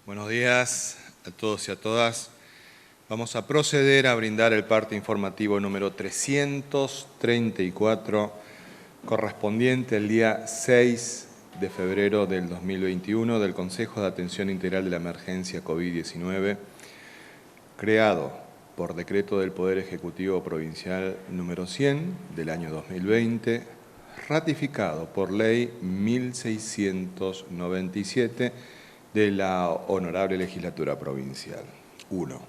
Buenos días a todos y a todas. Vamos a proceder a brindar el parte informativo número 334, correspondiente al día 6 de febrero del 2021 del Consejo de Atención Integral de la Emergencia COVID-19, creado por decreto del Poder Ejecutivo Provincial número 100 del año 2020, ratificado por ley 1697 de la Honorable Legislatura Provincial. 1.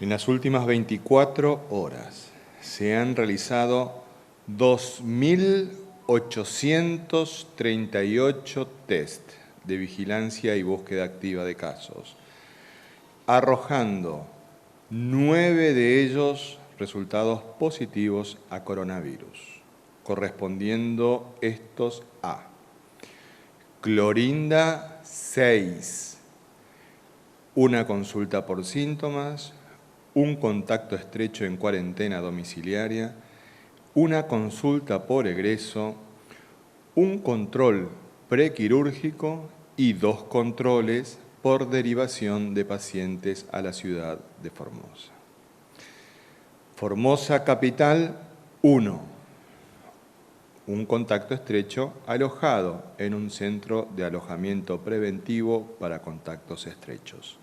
En las últimas 24 horas se han realizado 2.838 test de vigilancia y búsqueda activa de casos, arrojando 9 de ellos resultados positivos a coronavirus, correspondiendo estos a Clorinda 6, una consulta por síntomas, un contacto estrecho en cuarentena domiciliaria, una consulta por egreso, un control prequirúrgico y 2 controles por derivación de pacientes a la ciudad de Formosa. Formosa Capital 1. Un contacto estrecho alojado en un centro de alojamiento preventivo para contactos estrechos.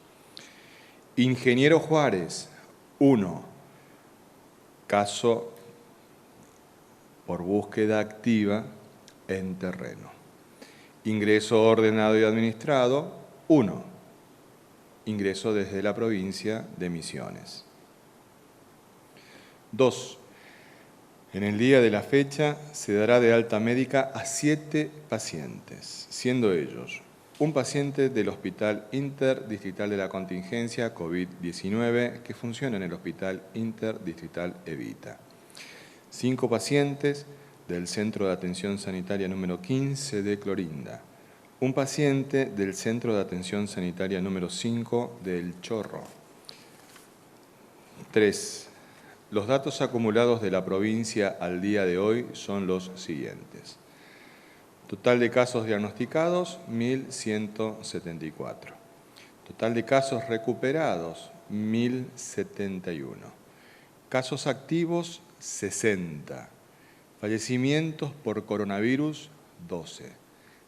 Ingeniero Juárez 1. Caso por búsqueda activa en terreno. Ingreso ordenado y administrado 1. Ingreso desde la provincia de Misiones. 2. En el día de la fecha se dará de alta médica a 7 pacientes, siendo ellos un paciente del Hospital Interdistrital de la Contingencia COVID-19 que funciona en el Hospital Interdistrital Evita. 5 pacientes del Centro de Atención Sanitaria número 15 de Clorinda. Un paciente del Centro de Atención Sanitaria número 5 del Chorro. 3. Los datos acumulados de la provincia al día de hoy son los siguientes. Total de casos diagnosticados, 1.174. Total de casos recuperados, 1.071. Casos activos, 60. Fallecimientos por coronavirus, 12.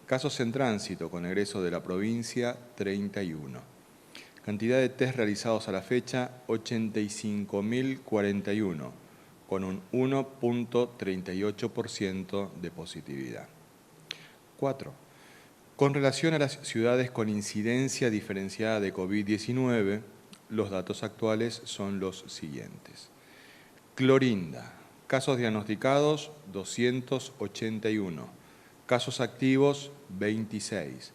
Casos en tránsito con egreso de la provincia, 31. Cantidad de test realizados a la fecha, 85.041, con un 1.38% de positividad. 4. Con relación a las ciudades con incidencia diferenciada de COVID-19, los datos actuales son los siguientes. Clorinda, casos diagnosticados, 281. Casos activos, 26.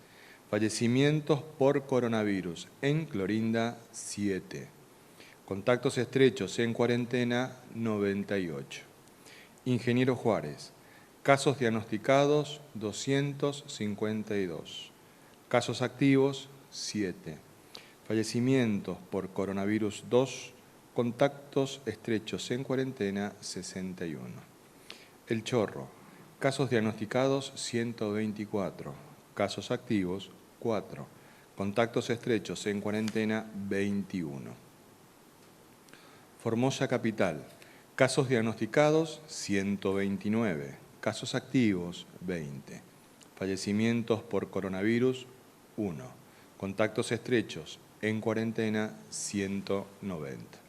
Fallecimientos por coronavirus en Clorinda, 7. Contactos estrechos en cuarentena, 98. Ingeniero Juárez, casos diagnosticados, 252. Casos activos, 7. Fallecimientos por coronavirus, 2. Contactos estrechos en cuarentena, 61. El Chorro, casos diagnosticados, 124. Casos activos, 4. Contactos estrechos en cuarentena, 21. Formosa Capital, casos diagnosticados, 129. Casos activos, 20. Fallecimientos por coronavirus, 1. Contactos estrechos en cuarentena, 190.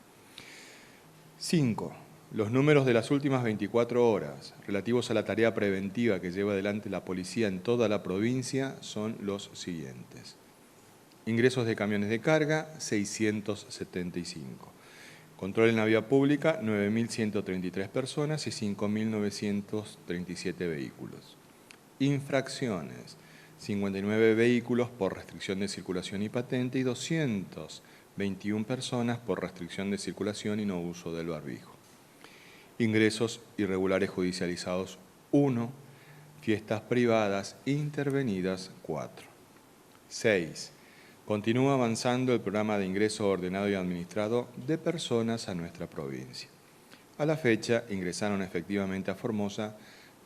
5. Los números de las últimas 24 horas relativos a la tarea preventiva que lleva adelante la policía en toda la provincia son los siguientes. Ingresos de camiones de carga, 675. Control en la vía pública, 9.133 personas y 5.937 vehículos. Infracciones, 59 vehículos por restricción de circulación y patente y 221 personas por restricción de circulación y no uso del barbijo. Ingresos irregulares judicializados, 1. Fiestas privadas intervenidas, 4. 6. Continúa avanzando el programa de ingreso ordenado y administrado de personas a nuestra provincia. A la fecha ingresaron efectivamente a Formosa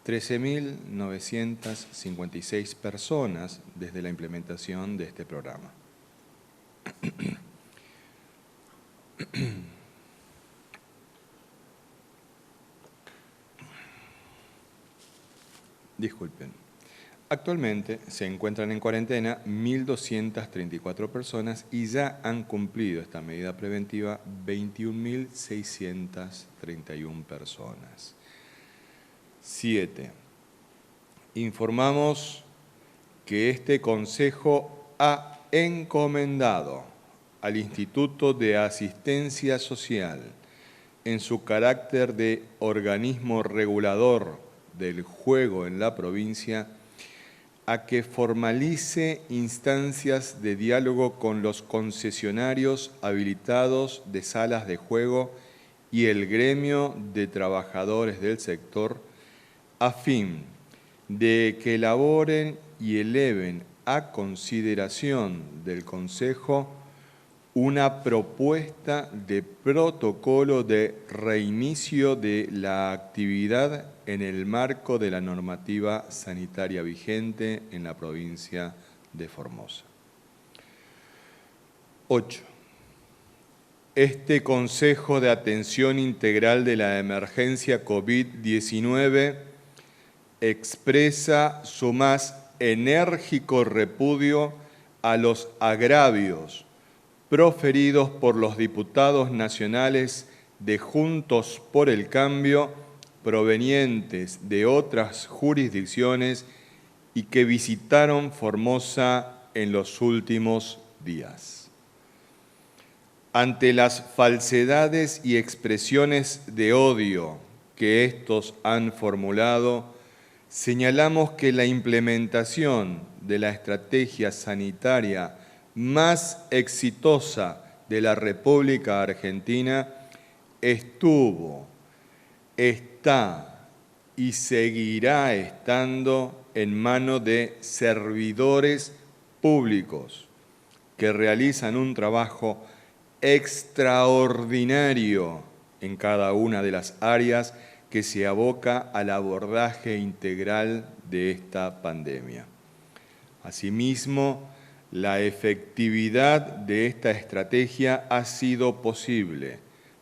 13.956 personas desde la implementación de este programa. Disculpen. Actualmente se encuentran en cuarentena 1.234 personas y ya han cumplido esta medida preventiva 21.631 personas. 7. Informamos que este Consejo ha encomendado al Instituto de Asistencia Social, en su carácter de organismo regulador del juego en la provincia, a que formalice instancias de diálogo con los concesionarios habilitados de salas de juego y el gremio de trabajadores del sector, a fin de que elaboren y eleven a consideración del Consejo una propuesta de protocolo de reinicio de la actividad en el marco de la normativa sanitaria vigente en la provincia de Formosa. 8. Este Consejo de Atención Integral de la Emergencia COVID-19 expresa su más enérgico repudio a los agravios proferidos por los diputados nacionales de Juntos por el Cambio provenientes de otras jurisdicciones y que visitaron Formosa en los últimos días. Ante las falsedades y expresiones de odio que estos han formulado, señalamos que la implementación de la estrategia sanitaria más exitosa de la República Argentina estuvo, está y seguirá estando en manos de servidores públicos que realizan un trabajo extraordinario en cada una de las áreas que se aboca al abordaje integral de esta pandemia. Asimismo, la efectividad de esta estrategia ha sido posible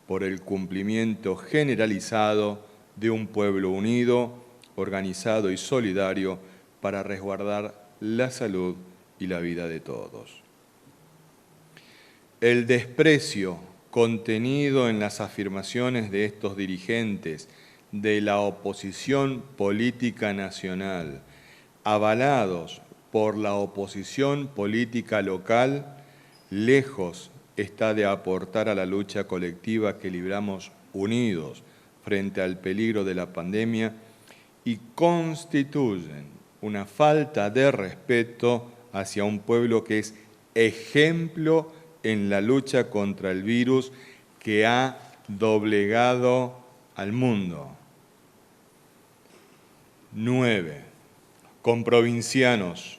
por el cumplimiento generalizado de un pueblo unido, organizado y solidario para resguardar la salud y la vida de todos. El desprecio contenido en las afirmaciones de estos dirigentes de la oposición política nacional, avalados por la oposición política local, lejos está de aportar a la lucha colectiva que libramos unidos frente al peligro de la pandemia y constituyen una falta de respeto hacia un pueblo que es ejemplo en la lucha contra el virus que ha doblegado al mundo. 9. Con provincianos,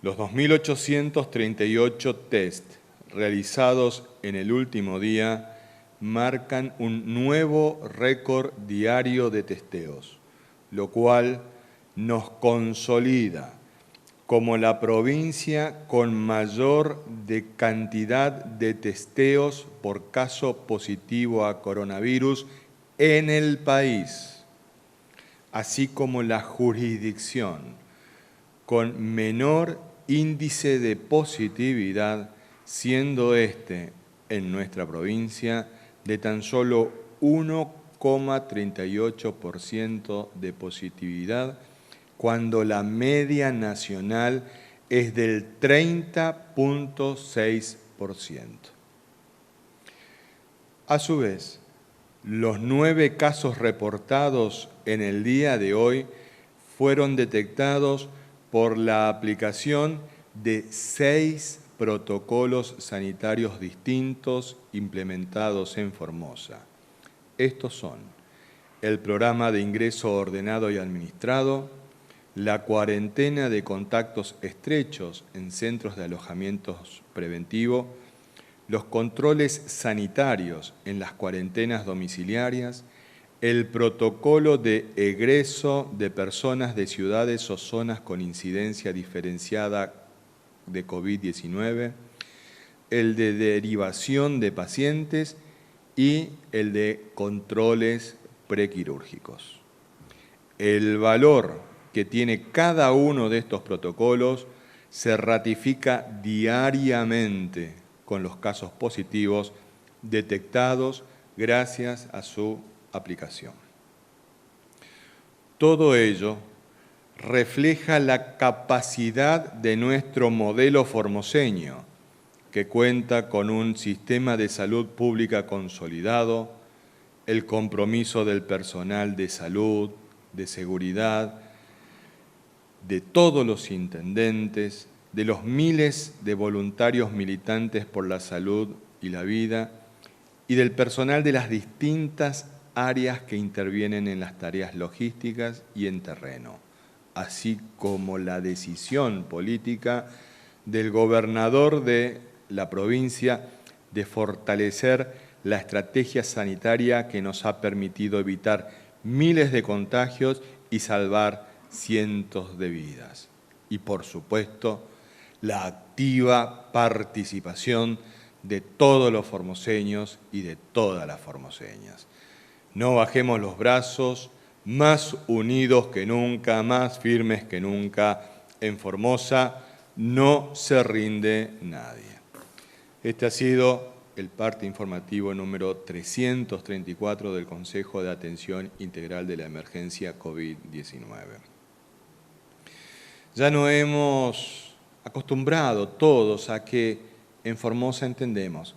los 2.838 test realizados en el último día marcan un nuevo récord diario de testeos, lo cual nos consolida como la provincia con mayor cantidad de testeos por caso positivo a coronavirus en el país, así como la jurisdicción con menor índice de positividad, siendo este en nuestra provincia de tan solo 1,38% de positividad, cuando la media nacional es del 30,6%. A su vez, los 9 casos reportados en el día de hoy fueron detectados por la aplicación de 6 protocolos sanitarios distintos implementados en Formosa. Estos son el programa de ingreso ordenado y administrado, la cuarentena de contactos estrechos en centros de alojamientos preventivo, los controles sanitarios en las cuarentenas domiciliarias, el protocolo de egreso de personas de ciudades o zonas con incidencia diferenciada de COVID-19, el de derivación de pacientes y el de controles prequirúrgicos. El valor que tiene cada uno de estos protocolos se ratifica diariamente con los casos positivos detectados gracias a su aplicación. Todo ello refleja la capacidad de nuestro modelo formoseño, que cuenta con un sistema de salud pública consolidado, el compromiso del personal de salud, de seguridad, de todos los intendentes, de los miles de voluntarios militantes por la salud y la vida, y del personal de las distintas áreas que intervienen en las tareas logísticas y en terreno, así como la decisión política del gobernador de la provincia de fortalecer la estrategia sanitaria que nos ha permitido evitar miles de contagios y salvar cientos de vidas. Y, por supuesto, la activa participación de todos los formoseños y de todas las formoseñas. No bajemos los brazos, más unidos que nunca, más firmes que nunca. En Formosa no se rinde nadie. Este ha sido el parte informativo número 334 del Consejo de Atención Integral de la Emergencia COVID-19. Ya nos hemos acostumbrado todos a que en Formosa entendemos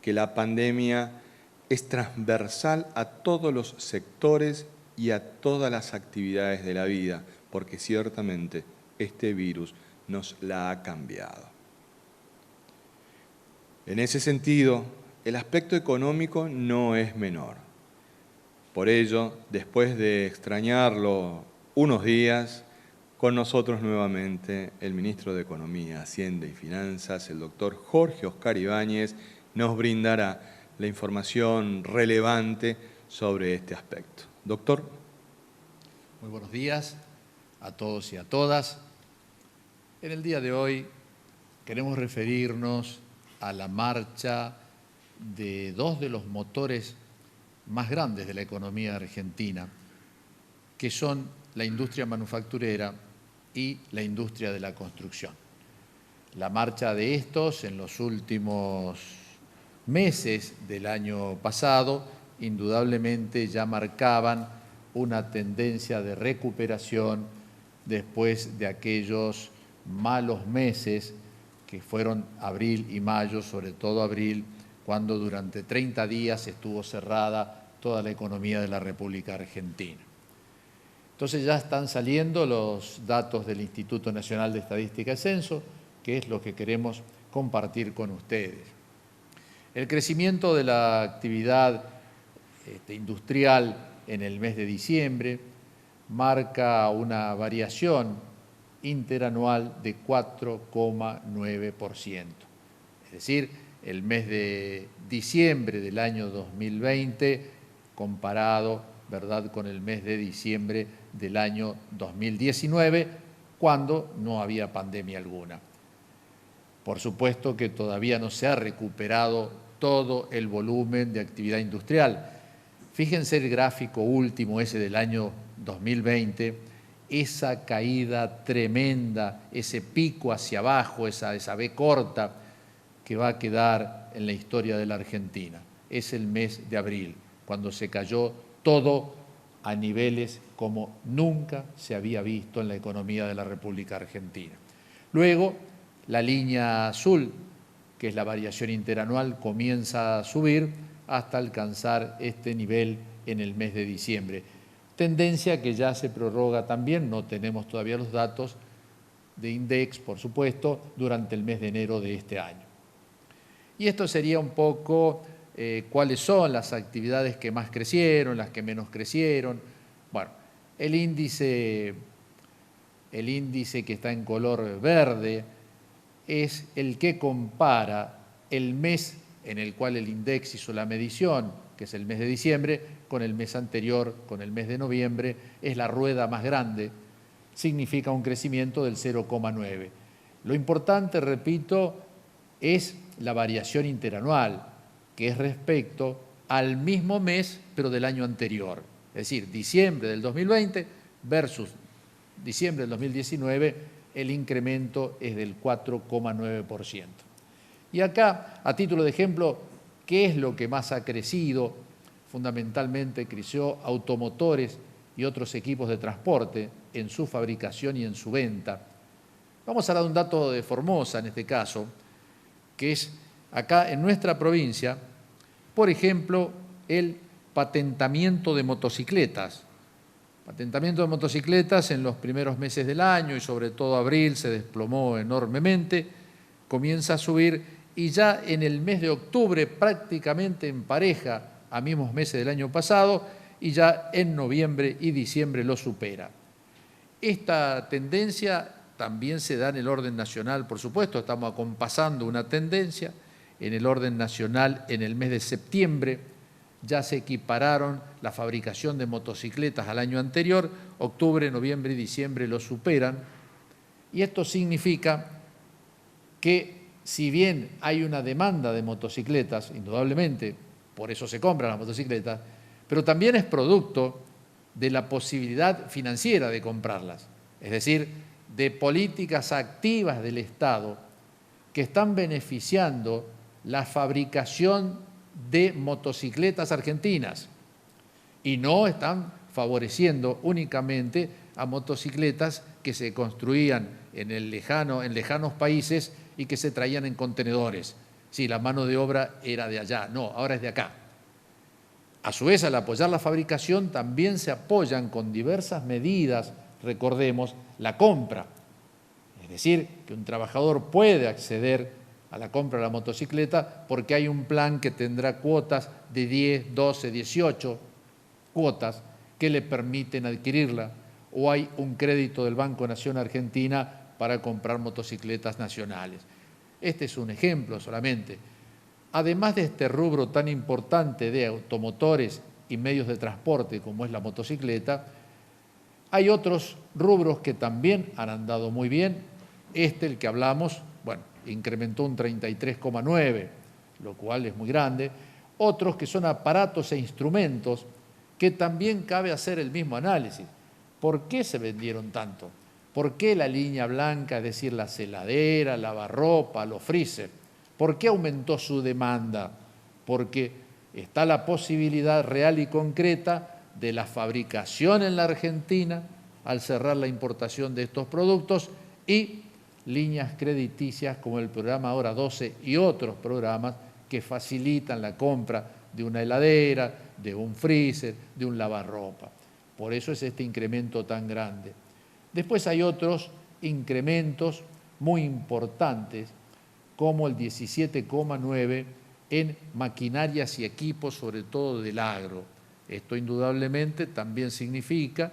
que la pandemia es transversal a todos los sectores y a todas las actividades de la vida, porque ciertamente este virus nos la ha cambiado. En ese sentido, el aspecto económico no es menor. Por ello, después de extrañarlo unos días, con nosotros nuevamente el ministro de Economía, Hacienda y Finanzas, el doctor Jorge Oscar Ibáñez, nos brindará la información relevante sobre este aspecto. Doctor. Muy buenos días a todos y a todas. En el día de hoy queremos referirnos a la marcha de dos de los motores más grandes de la economía argentina, que son la industria manufacturera y la industria de la construcción. La marcha de estos en los últimos meses del año pasado indudablemente ya marcaban una tendencia de recuperación después de aquellos malos meses que fueron abril y mayo, sobre todo abril, cuando durante 30 días estuvo cerrada toda la economía de la República Argentina. Entonces ya están saliendo los datos del Instituto Nacional de Estadística y Censo, que es lo que queremos compartir con ustedes. El crecimiento de la actividad industrial en el mes de diciembre marca una variación interanual de 4,9%. Es decir, el mes de diciembre del año 2020 comparado, ¿verdad?, con el mes de diciembre del año 2019, cuando no había pandemia alguna. Por supuesto que todavía no se ha recuperado todo el volumen de actividad industrial. Fíjense el gráfico último, ese del año 2020, esa caída tremenda, ese pico hacia abajo, esa V corta que va a quedar en la historia de la Argentina. Es el mes de abril, cuando se cayó todo a niveles como nunca se había visto en la economía de la República Argentina. Luego, la línea azul, que es la variación interanual, comienza a subir hasta alcanzar este nivel en el mes de diciembre. Tendencia que ya se prorroga también, no tenemos todavía los datos de INDEX, por supuesto, durante el mes de enero de este año. Y esto sería un poco cuáles son las actividades que más crecieron, las que menos crecieron. Bueno, el índice que está en color verde es el que compara el mes en el cual el INDEX hizo la medición, que es el mes de diciembre, con el mes anterior, con el mes de noviembre. Es la rueda más grande, significa un crecimiento del 0,9. Lo importante, repito, es la variación interanual, que es respecto al mismo mes, pero del año anterior. Es decir, diciembre del 2020 versus diciembre del 2019, el incremento es del 4,9%. Y acá, a título de ejemplo, ¿qué es lo que más ha crecido? Fundamentalmente creció automotores y otros equipos de transporte en su fabricación y en su venta. Vamos a dar un dato de Formosa en este caso, que es acá en nuestra provincia, por ejemplo, el patentamiento de motocicletas. Patentamiento de motocicletas en los primeros meses del año y sobre todo abril se desplomó enormemente, comienza a subir y ya en el mes de octubre prácticamente en pareja a mismos meses del año pasado y ya en noviembre y diciembre lo supera. Esta tendencia también se da en el orden nacional, por supuesto, estamos acompasando una tendencia. En el orden nacional, en el mes de septiembre, ya se equipararon la fabricación de motocicletas al año anterior, octubre, noviembre y diciembre lo superan. Y esto significa que si bien hay una demanda de motocicletas, indudablemente, por eso se compran las motocicletas, pero también es producto de la posibilidad financiera de comprarlas, es decir, de políticas activas del Estado que están beneficiando la fabricación de motocicletas argentinas y no están favoreciendo únicamente a motocicletas que se construían en lejanos países y que se traían en contenedores. Sí, la mano de obra era de allá, no, ahora es de acá. A su vez, al apoyar la fabricación, también se apoyan con diversas medidas, recordemos, la compra. Es decir, que un trabajador puede acceder a la compra de la motocicleta porque hay un plan que tendrá cuotas de 10, 12, 18 cuotas que le permiten adquirirla, o hay un crédito del Banco Nación Argentina para comprar motocicletas nacionales. Este es un ejemplo solamente. Además de este rubro tan importante de automotores y medios de transporte como es la motocicleta, hay otros rubros que también han andado muy bien. El que hablamos, bueno, incrementó un 33,9%, lo cual es muy grande. Otros que son aparatos e instrumentos que también cabe hacer el mismo análisis. ¿Por qué se vendieron tanto? ¿Por qué la línea blanca, es decir, la heladera, lavarropa, los freezer? ¿Por qué aumentó su demanda? Porque está la posibilidad real y concreta de la fabricación en la Argentina al cerrar la importación de estos productos y líneas crediticias como el programa Ahora 12 y otros programas que facilitan la compra de una heladera, de un freezer, de un lavarropa. Por eso es este incremento tan grande. Después hay otros incrementos muy importantes, como el 17,9% en maquinarias y equipos, sobre todo del agro. Esto indudablemente también significa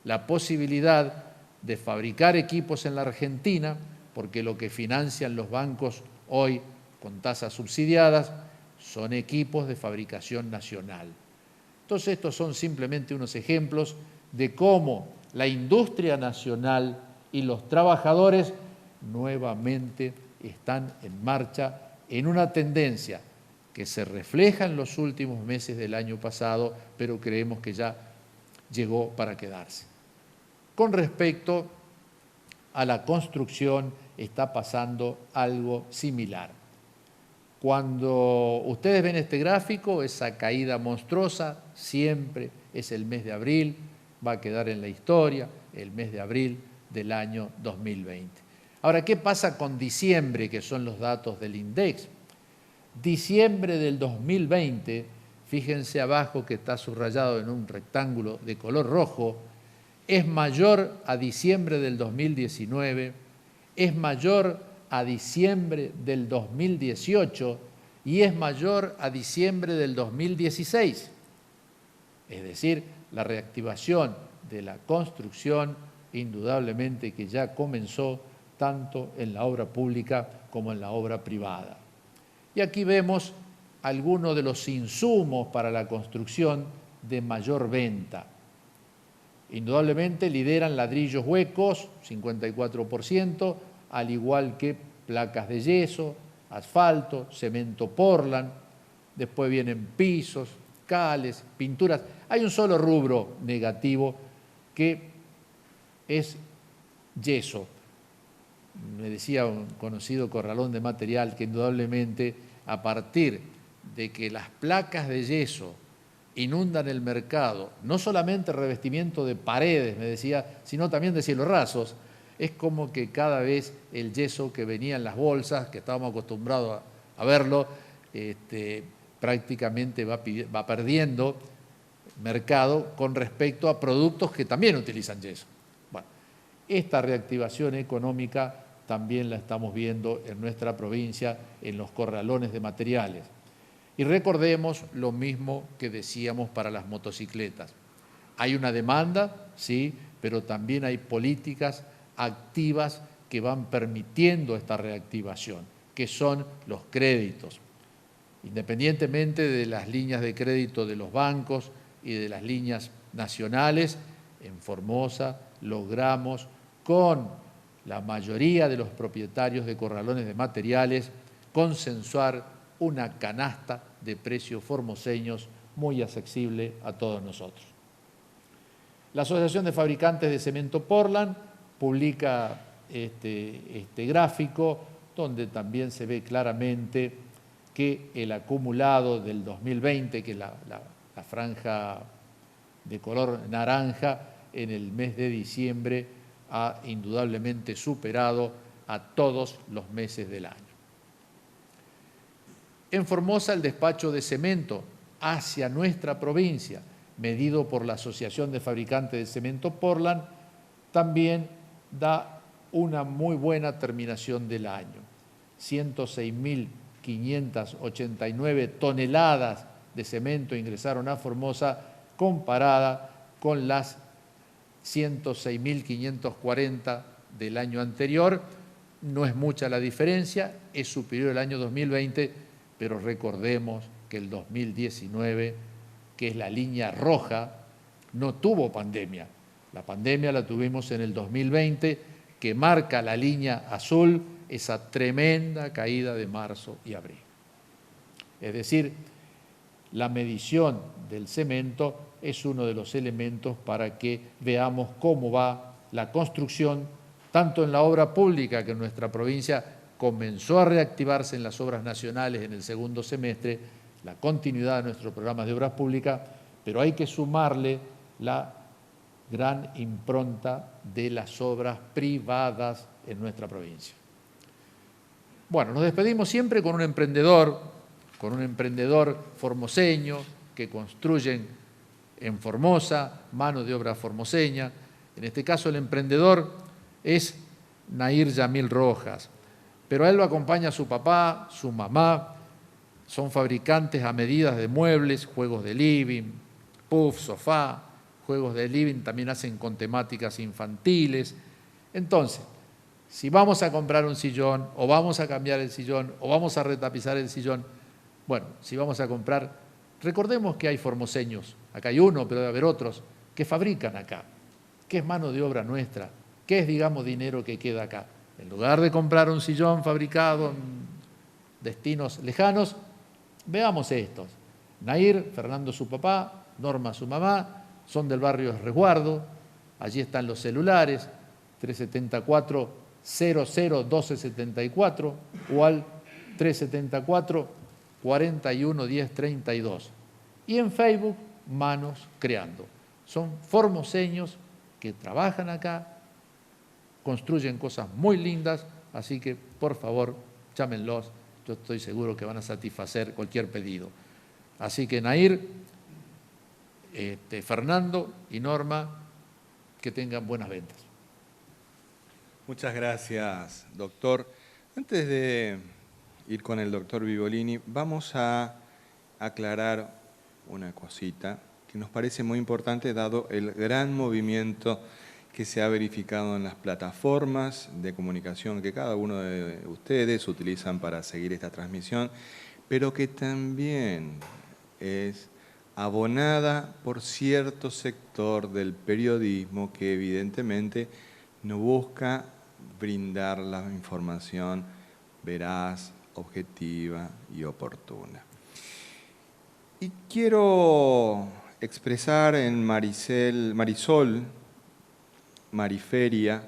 la posibilidad de fabricar equipos en la Argentina, porque lo que financian los bancos hoy con tasas subsidiadas son equipos de fabricación nacional. Entonces, estos son simplemente unos ejemplos de cómo la industria nacional y los trabajadores nuevamente están en marcha en una tendencia que se refleja en los últimos meses del año pasado, pero creemos que ya llegó para quedarse. Con respecto a la construcción, está pasando algo similar. Cuando ustedes ven este gráfico, esa caída monstruosa siempre es el mes de abril, va a quedar en la historia, el mes de abril del año 2020. Ahora, ¿qué pasa con diciembre, que son los datos del INDEX? Diciembre del 2020, fíjense abajo que está subrayado en un rectángulo de color rojo, es mayor a diciembre del 2019, es mayor a diciembre del 2018 y es mayor a diciembre del 2016. Es decir, la reactivación de la construcción indudablemente que ya comenzó tanto en la obra pública como en la obra privada. Y aquí vemos algunos de los insumos para la construcción de mayor venta. Indudablemente lideran ladrillos huecos, 54%, al igual que placas de yeso, asfalto, cemento Portland, después vienen pisos, cales, pinturas. Hay un solo rubro negativo que es yeso. Me decía un conocido corralón de material que indudablemente a partir de que las placas de yeso inundan el mercado, no solamente el revestimiento de paredes, me decía, sino también de cielos rasos, es como que cada vez el yeso que venía en las bolsas, que estábamos acostumbrados a verlo, prácticamente va perdiendo mercado con respecto a productos que también utilizan yeso. Bueno, esta reactivación económica también la estamos viendo en nuestra provincia, en los corralones de materiales. Y recordemos lo mismo que decíamos para las motocicletas. Hay una demanda, sí, pero también hay políticas activas que van permitiendo esta reactivación, que son los créditos. Independientemente de las líneas de crédito de los bancos y de las líneas nacionales, en Formosa logramos con la mayoría de los propietarios de corralones de materiales consensuar una canasta de precios formoseños muy accesible a todos nosotros. La Asociación de Fabricantes de Cemento Portland publica este gráfico donde también se ve claramente que el acumulado del 2020, que es la franja de color naranja, en el mes de diciembre ha indudablemente superado a todos los meses del año. En Formosa, el despacho de cemento hacia nuestra provincia, medido por la Asociación de Fabricantes de Cemento Portland, también da una muy buena terminación del año. 106.589 toneladas de cemento ingresaron a Formosa comparada con las 106.540 del año anterior. No es mucha la diferencia, es superior al año 2020, pero recordemos que el 2019, que es la línea roja, no tuvo pandemia. La pandemia la tuvimos en el 2020, que marca la línea azul, esa tremenda caída de marzo y abril. Es decir, la medición del cemento es uno de los elementos para que veamos cómo va la construcción, tanto en la obra pública, que en nuestra provincia comenzó a reactivarse en las obras nacionales en el segundo semestre, la continuidad de nuestros programas de obras públicas, pero hay que sumarle la gran impronta de las obras privadas en nuestra provincia. Bueno, nos despedimos siempre con un emprendedor formoseño que construyen en Formosa, mano de obra formoseña. En este caso el emprendedor es Nair Yamil Rojas, pero a él lo acompaña su papá, su mamá, son fabricantes a medidas de muebles, juegos de living, puff, sofá, juegos de living, también hacen con temáticas infantiles. Entonces, si vamos a comprar un sillón, o vamos a cambiar el sillón, o vamos a retapizar el sillón, bueno, si vamos a comprar, recordemos que hay formoseños, acá hay uno, pero debe haber otros, que fabrican acá, que es mano de obra nuestra, que es, digamos, dinero que queda acá. En lugar de comprar un sillón fabricado en destinos lejanos, veamos estos. Nair, Fernando su papá, Norma su mamá, son del barrio Resguardo, allí están los celulares, 374-00-1274 o al 374-41-1032. Y en Facebook, Manos Creando. Son formoseños que trabajan acá, construyen cosas muy lindas, así que por favor, llámenlos, yo estoy seguro que van a satisfacer cualquier pedido. Así que Nair, Fernando y Norma, que tengan buenas ventas. Muchas gracias, doctor. Antes de ir con el doctor Vivolini, vamos a aclarar una cosita que nos parece muy importante dado el gran movimiento que se ha verificado en las plataformas de comunicación que cada uno de ustedes utilizan para seguir esta transmisión, pero que también es abonada por cierto sector del periodismo que evidentemente no busca brindar la información veraz, objetiva y oportuna. Y quiero expresar en Marisol, Mariferia,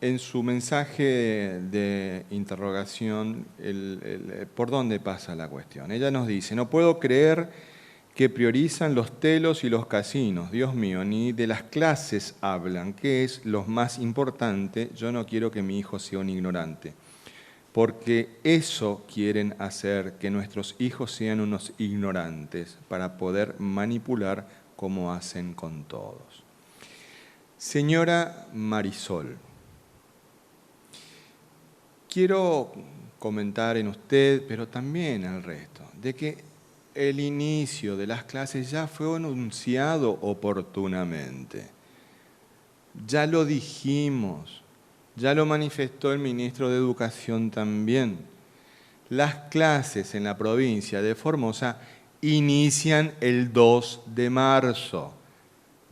en su mensaje de interrogación, por dónde pasa la cuestión. Ella nos dice: no puedo creer que priorizan los telos y los casinos. Dios mío, ni de las clases hablan. ¿Qué es lo más importante? Yo no quiero que mi hijo sea un ignorante. Porque eso quieren hacer, que nuestros hijos sean unos ignorantes para poder manipular como hacen con todos. Señora Marisol, quiero comentar en usted, pero también al resto, de que el inicio de las clases ya fue anunciado oportunamente. Ya lo dijimos, ya lo manifestó el ministro de Educación también. Las clases en la provincia de Formosa inician el 2 de marzo.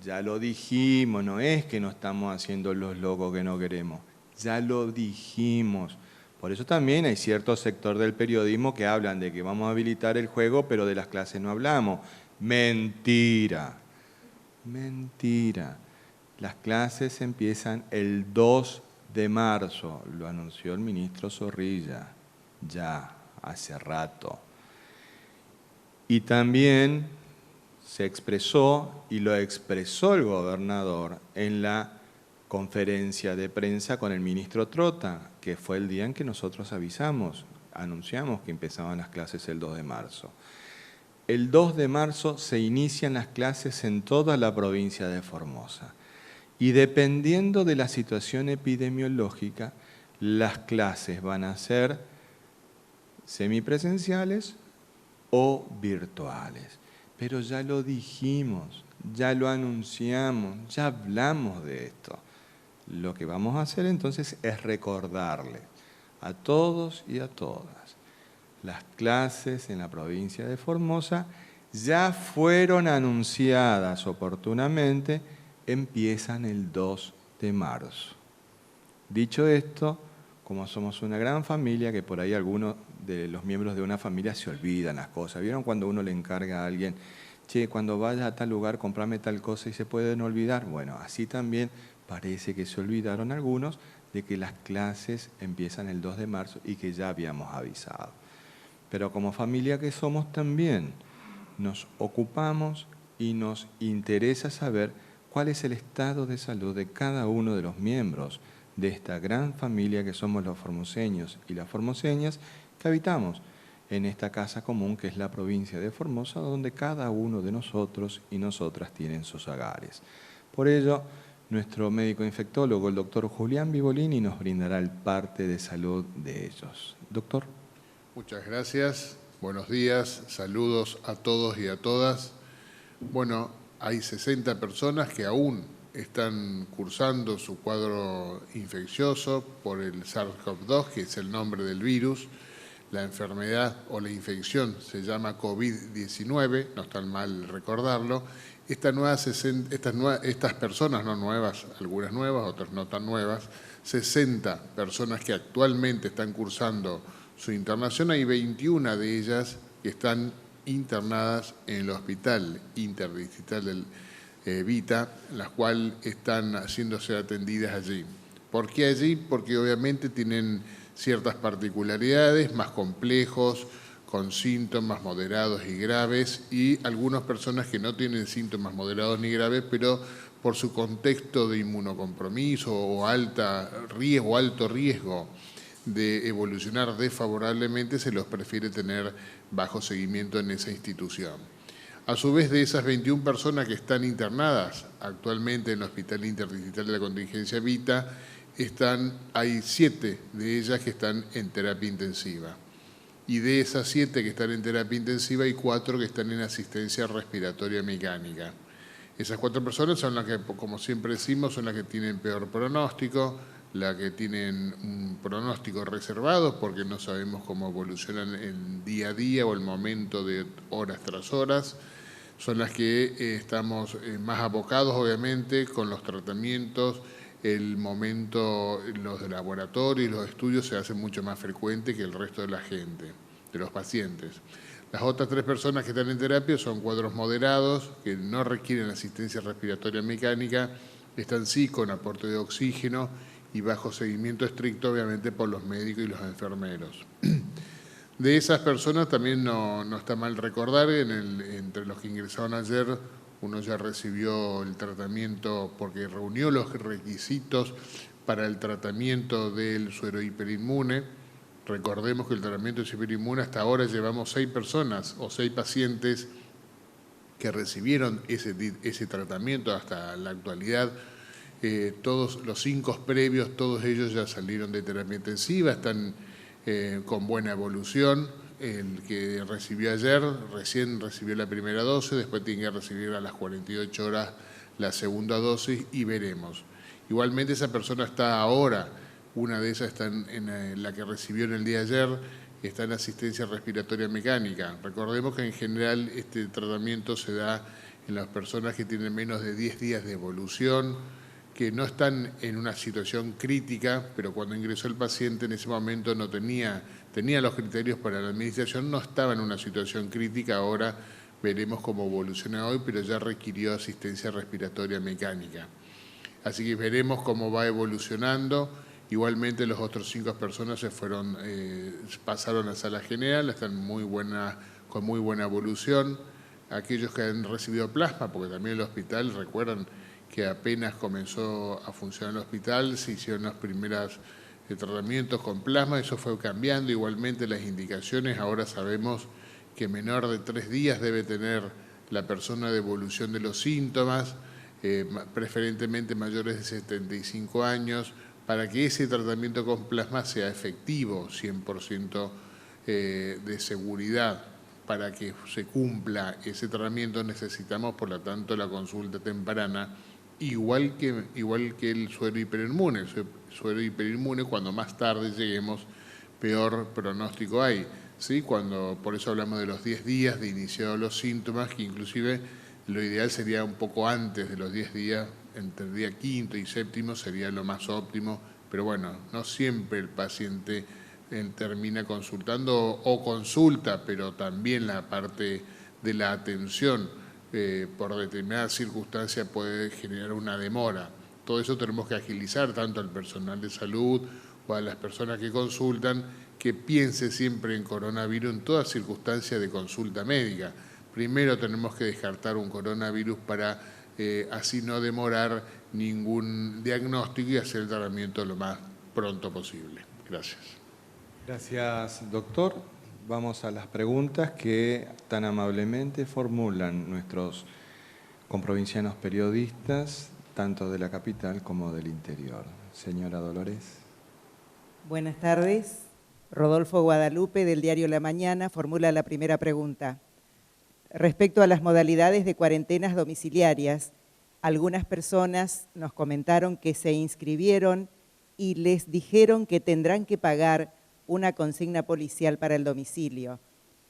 Ya lo dijimos, no es que no estamos haciendo los locos que no queremos. Ya lo dijimos. Por eso también hay cierto sector del periodismo que hablan de que vamos a habilitar el juego, pero de las clases no hablamos. Mentira. Mentira. Las clases empiezan el 2 de marzo, lo anunció el ministro Zorrilla, ya hace rato. Y también se expresó, y lo expresó el gobernador en la conferencia de prensa con el ministro Trota, que fue el día en que nosotros anunciamos que empezaban las clases el 2 de marzo. El 2 de marzo se inician las clases en toda la provincia de Formosa. Y dependiendo de la situación epidemiológica, las clases van a ser semipresenciales o virtuales. Pero ya lo dijimos, ya lo anunciamos, ya hablamos de esto. Lo que vamos a hacer entonces es recordarles a todos y a todas: las clases en la provincia de Formosa ya fueron anunciadas oportunamente, empiezan el 2 de marzo. Dicho esto, como somos una gran familia, que por ahí algunos de los miembros de una familia se olvidan las cosas. ¿Vieron cuando uno le encarga a alguien: che, cuando vaya a tal lugar, comprame tal cosa, y se pueden olvidar? Bueno, así también parece que se olvidaron algunos de que las clases empiezan el 2 de marzo y que ya habíamos avisado. Pero como familia que somos también nos ocupamos y nos interesa saber cuál es el estado de salud de cada uno de los miembros de esta gran familia que somos los formoseños y las formoseñas que habitamos en esta casa común que es la provincia de Formosa, donde cada uno de nosotros y nosotras tienen sus hogares. Por ello, nuestro médico infectólogo, el doctor Julián Vivolini, nos brindará el parte de salud de ellos. Doctor. Muchas gracias. Buenos días. Saludos a todos y a todas. Bueno, hay 60 personas que aún están cursando su cuadro infeccioso por el SARS-CoV-2, que es el nombre del virus. La enfermedad o la infección se llama COVID-19, no está mal recordarlo. Estas personas no nuevas, algunas nuevas, otras no tan nuevas, 60 personas que actualmente están cursando su internación, hay 21 de ellas que están internadas en el Hospital Interdistrital del Vita, las cuales están haciéndose atendidas allí. ¿Por qué allí? Porque obviamente tienen ciertas particularidades, más complejos, con síntomas moderados y graves, y algunas personas que no tienen síntomas moderados ni graves, pero por su contexto de inmunocompromiso o alto riesgo de evolucionar desfavorablemente, se los prefiere tener bajo seguimiento en esa institución. A su vez, de esas 21 personas que están internadas actualmente en el Hospital Interdistrital de la Contingencia Vita, hay 7 de ellas que están en terapia intensiva. Y de esas 7 que están en terapia intensiva, hay 4 que están en asistencia respiratoria mecánica. Esas 4 personas son las que, como siempre decimos, son las que tienen peor pronóstico, las que tienen un pronóstico reservado porque no sabemos cómo evolucionan el día a día o el momento de horas tras horas. Son las que estamos más abocados, obviamente, con los tratamientos el momento, los laboratorios y los estudios se hacen mucho más frecuente que el resto de la gente, de los pacientes. Las otras 3 personas que están en terapia son cuadros moderados, que no requieren asistencia respiratoria mecánica, están sí con aporte de oxígeno y bajo seguimiento estricto, obviamente, por los médicos y los enfermeros. De esas personas también no está mal recordar, entre los que ingresaron ayer, uno ya recibió el tratamiento porque reunió los requisitos para el tratamiento del suero hiperinmune. Recordemos que el tratamiento de hiperinmune hasta ahora llevamos 6 personas o 6 pacientes que recibieron ese tratamiento hasta la actualidad. Todos los 5 previos, todos ellos ya salieron de terapia intensiva, están con buena evolución. El que recibió ayer recién recibió la primera dosis, después tiene que recibir a las 48 horas la segunda dosis y veremos. Igualmente esa persona está ahora, una de esas está en la que recibió en el día de ayer, está en asistencia respiratoria mecánica. Recordemos que en general este tratamiento se da en las personas que tienen menos de 10 días de evolución, que no están en una situación crítica, pero cuando ingresó el paciente en ese momento no tenía los criterios para la administración, no estaba en una situación crítica, ahora veremos cómo evoluciona hoy, pero ya requirió asistencia respiratoria mecánica. Así que veremos cómo va evolucionando. Igualmente los otros 5 personas pasaron a sala general, están con muy buena evolución. Aquellos que han recibido plasma, porque también el hospital, recuerdan que apenas comenzó a funcionar el hospital, se hicieron los primeros tratamientos con plasma, eso fue cambiando. Igualmente las indicaciones, ahora sabemos que menor de 3 días debe tener la persona de evolución de los síntomas, preferentemente mayores de 75 años, para que ese tratamiento con plasma sea efectivo, 100% de seguridad. Para que se cumpla ese tratamiento necesitamos, por lo tanto, la consulta temprana, igual que el suero hiperinmune. El suero hiperinmune, cuando más tarde lleguemos, peor pronóstico hay. ¿Sí? Por eso hablamos de los 10 días de iniciado los síntomas, que inclusive lo ideal sería un poco antes de los 10 días, entre el día 5º y 7º sería lo más óptimo, pero bueno, no siempre el paciente termina consultando o consulta, pero también la parte de la atención por determinadas circunstancias puede generar una demora. Todo eso tenemos que agilizar tanto al personal de salud o a las personas que consultan, que piense siempre en coronavirus en toda circunstancia de consulta médica. Primero tenemos que descartar un coronavirus para así no demorar ningún diagnóstico y hacer el tratamiento lo más pronto posible. Gracias. Gracias, doctor. Vamos a las preguntas que tan amablemente formulan nuestros comprovincianos periodistas, tanto de la capital como del interior. Señora Dolores. Buenas tardes. Rodolfo Guadalupe, del diario La Mañana, formula la primera pregunta. Respecto a las modalidades de cuarentenas domiciliarias, algunas personas nos comentaron que se inscribieron y les dijeron que tendrán que pagar una consigna policial para el domicilio,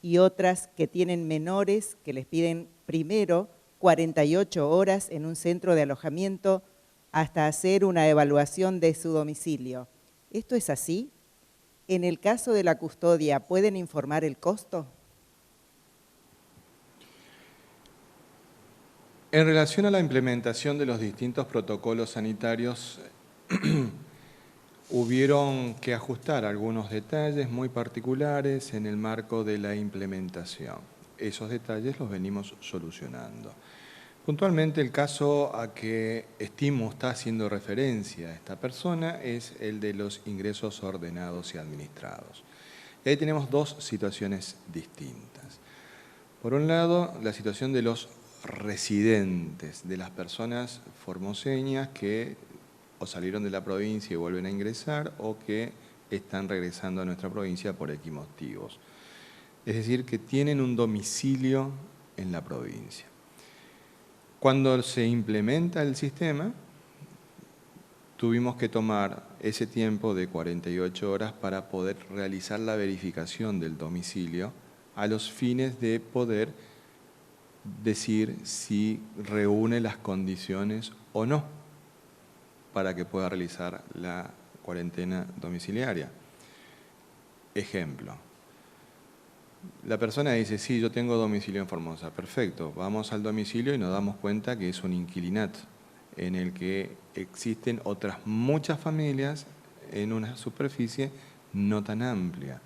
y otras que tienen menores que les piden primero 48 horas en un centro de alojamiento hasta hacer una evaluación de su domicilio. ¿Esto es así? En el caso de la custodia, ¿pueden informar el costo? En relación a la implementación de los distintos protocolos sanitarios, hubieron que ajustar algunos detalles muy particulares en el marco de la implementación. Esos detalles los venimos solucionando. Puntualmente, el caso a que estimo está haciendo referencia esta persona es el de los ingresos ordenados y administrados. Y ahí tenemos 2 situaciones distintas. Por un lado, la situación de los residentes, de las personas formoseñas que o salieron de la provincia y vuelven a ingresar o que están regresando a nuestra provincia por X motivos. Es decir, que tienen un domicilio en la provincia. Cuando se implementa el sistema, tuvimos que tomar ese tiempo de 48 horas para poder realizar la verificación del domicilio a los fines de poder decir si reúne las condiciones o no. para que pueda realizar la cuarentena domiciliaria. Ejemplo. La persona dice, sí, yo tengo domicilio en Formosa. Perfecto, vamos al domicilio y nos damos cuenta que es un inquilinato en el que existen otras muchas familias en una superficie no tan amplia.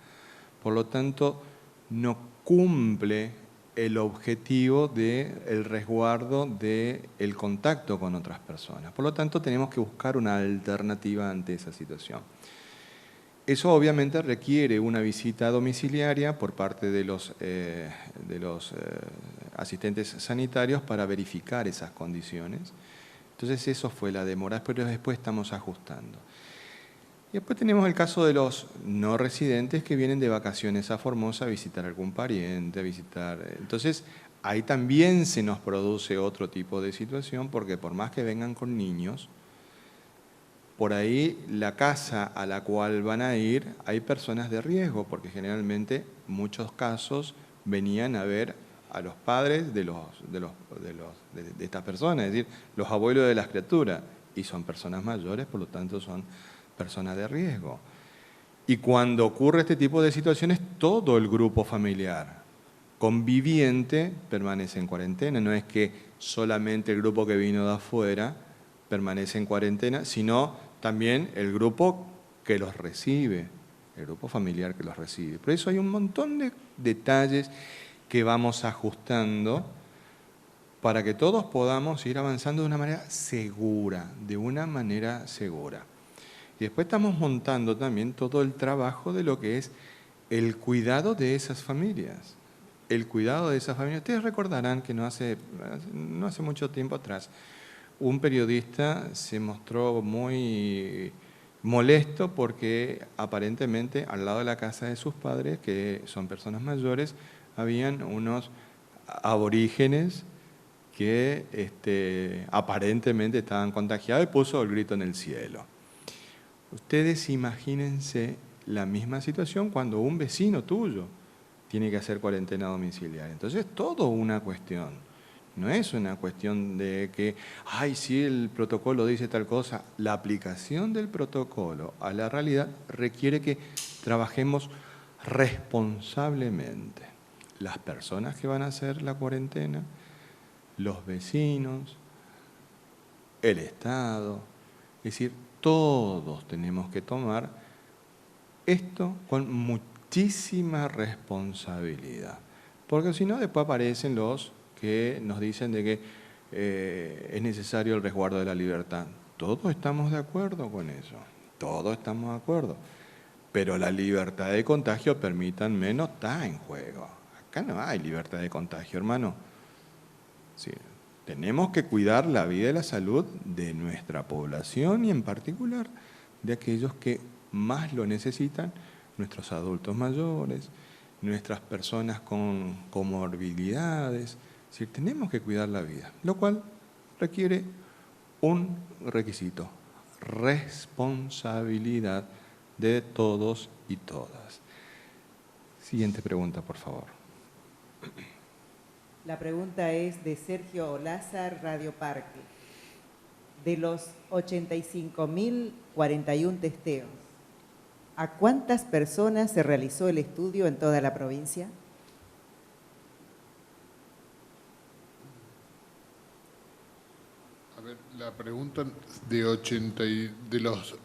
Por lo tanto, no cumple el objetivo del resguardo del contacto con otras personas. Por lo tanto, tenemos que buscar una alternativa ante esa situación. Eso obviamente requiere una visita domiciliaria por parte de los asistentes sanitarios para verificar esas condiciones. Entonces eso fue la demora, pero después estamos ajustando. Y después tenemos el caso de los no residentes que vienen de vacaciones a Formosa a visitar a algún pariente, a visitar. Entonces ahí también se nos produce otro tipo de situación porque por más que vengan con niños, por ahí la casa a la cual van a ir hay personas de riesgo, porque generalmente muchos casos venían a ver a los padres de estas personas, es decir, los abuelos de las criaturas, y son personas mayores, por lo tanto son personas de riesgo. Y cuando ocurre este tipo de situaciones, todo el grupo familiar conviviente permanece en cuarentena, no es que solamente el grupo que vino de afuera permanece en cuarentena, sino también el grupo que los recibe, el grupo familiar que los recibe. Por eso hay un montón de detalles que vamos ajustando para que todos podamos ir avanzando de una manera segura, Y después estamos montando también todo el trabajo de lo que es el cuidado de esas familias. Ustedes recordarán que no hace mucho tiempo atrás, un periodista se mostró muy molesto porque aparentemente al lado de la casa de sus padres, que son personas mayores, habían unos aborígenes que aparentemente estaban contagiados y puso el grito en el cielo. Ustedes imagínense la misma situación cuando un vecino tuyo tiene que hacer cuarentena domiciliaria. Entonces es todo una cuestión. No es una cuestión de que, ay, sí, el protocolo dice tal cosa. La aplicación del protocolo a la realidad requiere que trabajemos responsablemente. Las personas que van a hacer la cuarentena, los vecinos, el Estado, es decir, todos tenemos que tomar esto con muchísima responsabilidad. Porque si no, después aparecen los que nos dicen de que es necesario el resguardo de la libertad. Todos estamos de acuerdo con eso, todos estamos de acuerdo. Pero la libertad de contagio, permítanme, no está en juego. Acá no hay libertad de contagio, hermano. Sí, tenemos que cuidar la vida y la salud de nuestra población y en particular de aquellos que más lo necesitan, nuestros adultos mayores, nuestras personas con comorbilidades. Es decir, tenemos que cuidar la vida, lo cual requiere un requisito: responsabilidad de todos y todas. Siguiente pregunta, por favor. La pregunta es de Sergio Olázar, Radio Parque. De los 85.041 testeos, ¿a cuántas personas se realizó el estudio en toda la provincia? A ver, la pregunta de los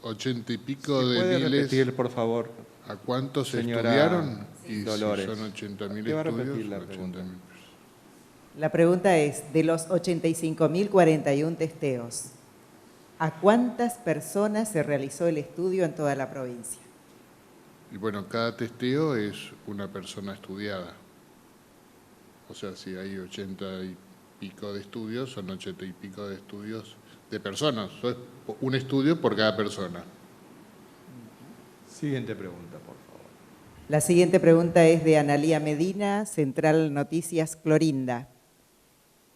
80 y pico de ¿Puede miles, repetir, por favor? ¿a cuántos Señora estudiaron? Y Dolores. si son 80.000 ¿Qué va a repetir estudios, la 80.000. pregunta? La pregunta es, de los 85.041 testeos, ¿a cuántas personas se realizó el estudio en toda la provincia? Y bueno, cada testeo es una persona estudiada. O sea, si hay 80 y pico de estudios, son 80 y pico de estudios de personas. Es un estudio por cada persona. Siguiente pregunta, por favor. La siguiente pregunta es de Analía Medina, Central Noticias Clorinda.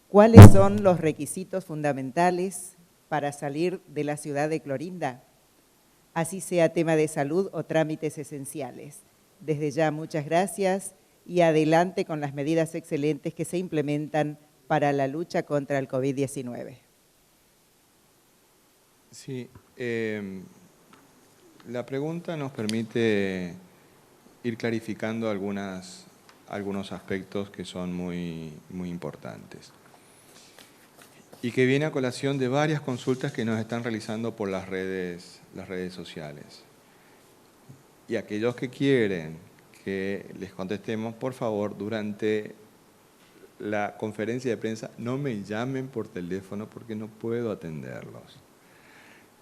¿Cuáles son los requisitos fundamentales para salir de la ciudad de Clorinda? Así sea tema de salud o trámites esenciales. Desde ya, muchas gracias y adelante con las medidas excelentes que se implementan para la lucha contra el COVID-19. Sí, la pregunta nos permite ir clarificando algunos aspectos que son muy importantes y que viene a colación de varias consultas que nos están realizando por las redes sociales. Y aquellos que quieren que les contestemos, por favor, durante la conferencia de prensa, no me llamen por teléfono porque no puedo atenderlos.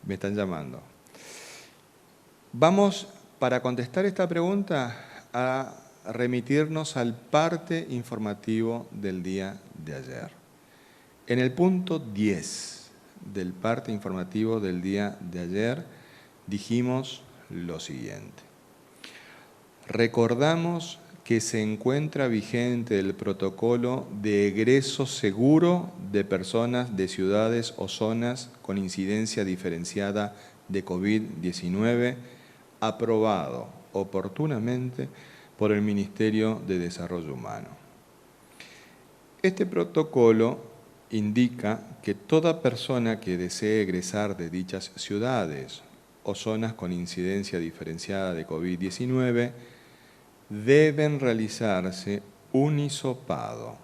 Me están llamando. Vamos, para contestar esta pregunta, a remitirnos al parte informativo del día de ayer. En el punto 10 del parte informativo del día de ayer, dijimos lo siguiente. Recordamos que se encuentra vigente el protocolo de egreso seguro de personas de ciudades o zonas con incidencia diferenciada de COVID-19, aprobado oportunamente por el Ministerio de Desarrollo Humano. Este protocolo indica que toda persona que desee egresar de dichas ciudades o zonas con incidencia diferenciada de COVID-19 deben realizarse un hisopado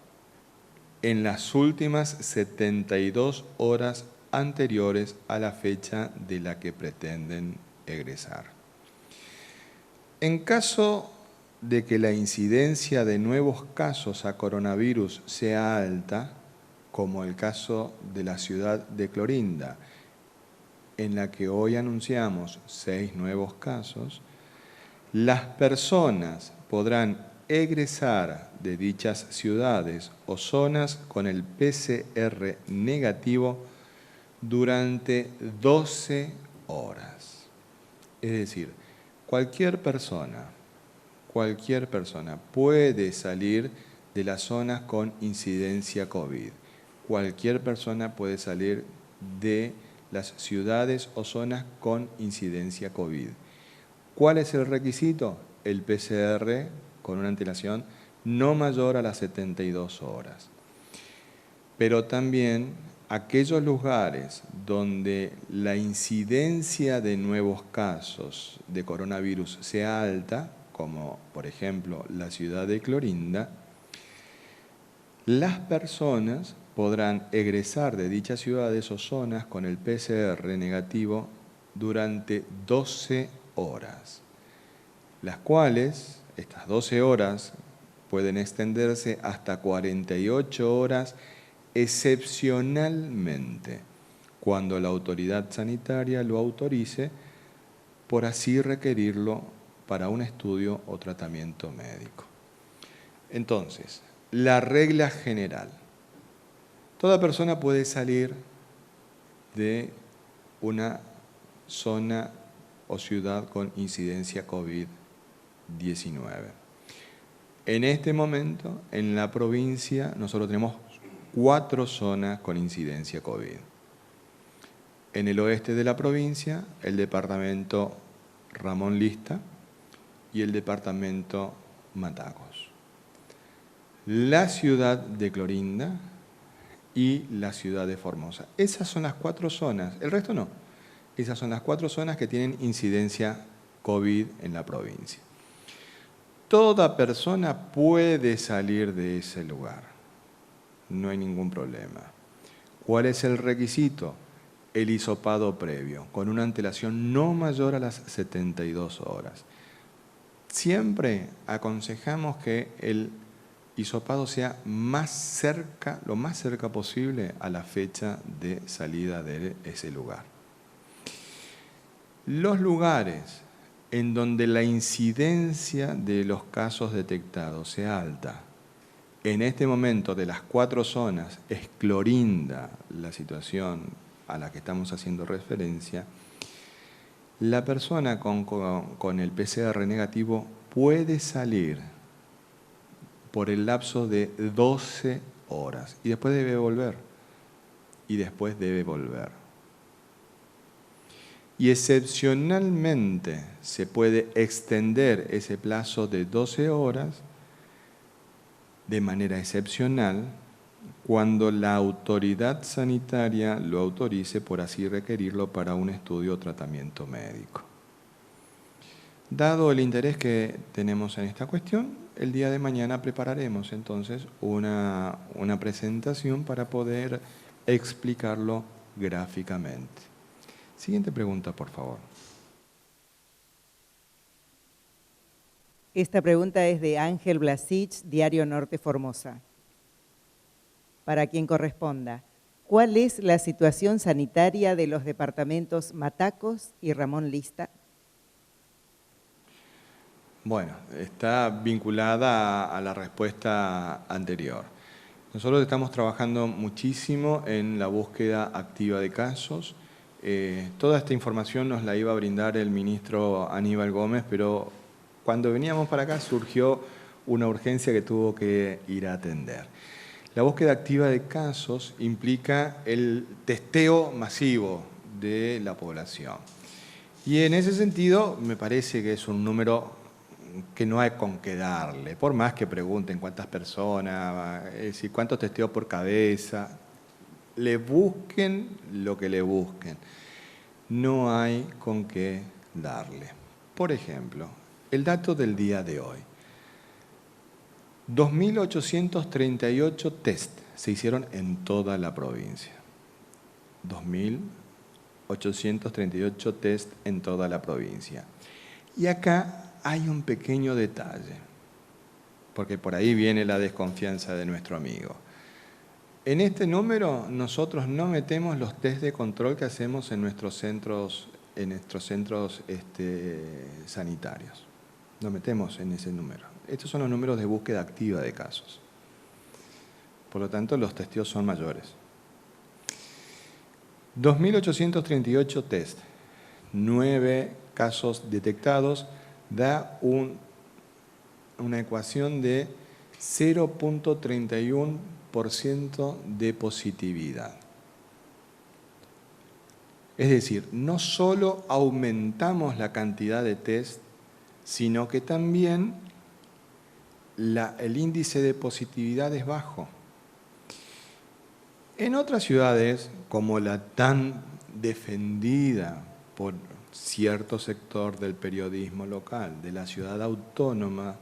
en las últimas 72 horas anteriores a la fecha de la que pretenden egresar. En caso de que la incidencia de nuevos casos a coronavirus sea alta, como el caso de la ciudad de Clorinda, en la que hoy anunciamos 6 nuevos casos, las personas podrán egresar de dichas ciudades o zonas con el PCR negativo durante 12 horas. Es decir, cualquier persona puede salir de las zonas con incidencia COVID. Cualquier persona puede salir de las ciudades o zonas con incidencia COVID. ¿Cuál es el requisito? El PCR con una antelación no mayor a las 72 horas. Pero también aquellos lugares donde la incidencia de nuevos casos de coronavirus sea alta, como por ejemplo la ciudad de Clorinda, las personas podrán egresar de dichas ciudades o zonas con el PCR negativo durante 12 horas, las cuales, estas 12 horas, pueden extenderse hasta 48 horas excepcionalmente, cuando la autoridad sanitaria lo autorice, por así requerirlo para un estudio o tratamiento médico. Entonces, la regla general. Toda persona puede salir de una zona o ciudad con incidencia COVID-19. En este momento, en la provincia, nosotros tenemos 4 zonas con incidencia COVID. En el oeste de la provincia, el departamento Ramón Lista y el departamento Matagos. La ciudad de Clorinda y la ciudad de Formosa. Esas son las 4 zonas, el resto no. Esas son las 4 zonas que tienen incidencia COVID en la provincia. Toda persona puede salir de ese lugar, no hay ningún problema. ¿Cuál es el requisito? El hisopado previo, con una antelación no mayor a las 72 horas. Siempre aconsejamos que el hisopado sea lo más cerca posible a la fecha de salida de ese lugar. Los lugares en donde la incidencia de los casos detectados sea alta, en este momento de las 4 zonas es Clorinda la situación a la que estamos haciendo referencia, la persona con el PCR negativo puede salir por el lapso de 12 horas y después debe volver. Y excepcionalmente se puede extender ese plazo de 12 horas de manera excepcional cuando la autoridad sanitaria lo autorice, por así requerirlo para un estudio o tratamiento médico. Dado el interés que tenemos en esta cuestión, el día de mañana prepararemos entonces una presentación para poder explicarlo gráficamente. Siguiente pregunta, por favor. Esta pregunta es de Ángel Blasich, Diario Norte Formosa. Para quien corresponda, ¿cuál es la situación sanitaria de los departamentos Matacos y Ramón Lista? Bueno, está vinculada a la respuesta anterior. Nosotros estamos trabajando muchísimo en la búsqueda activa de casos. Toda esta información nos la iba a brindar el ministro Aníbal Gómez, pero cuando veníamos para acá surgió una urgencia que tuvo que ir a atender. La búsqueda activa de casos implica el testeo masivo de la población. Y en ese sentido me parece que es un número que no hay con qué darle, por más que pregunten cuántas personas, es decir, cuántos testeos por cabeza, le busquen lo que le busquen, no hay con qué darle. Por ejemplo, el dato del día de hoy. 2.838 test se hicieron en toda la provincia. 2.838 test en toda la provincia. Y acá hay un pequeño detalle, porque por ahí viene la desconfianza de nuestro amigo. En este número nosotros no metemos los test de control que hacemos en nuestros centros sanitarios. No metemos en ese número. Estos son los números de búsqueda activa de casos. Por lo tanto, los testeos son mayores. 2.838 test, 9 casos detectados, da una ecuación de 0.31% de positividad. Es decir, no solo aumentamos la cantidad de test, sino que también el índice de positividad es bajo. En otras ciudades, como la tan defendida por cierto sector del periodismo local, de la ciudad autónoma,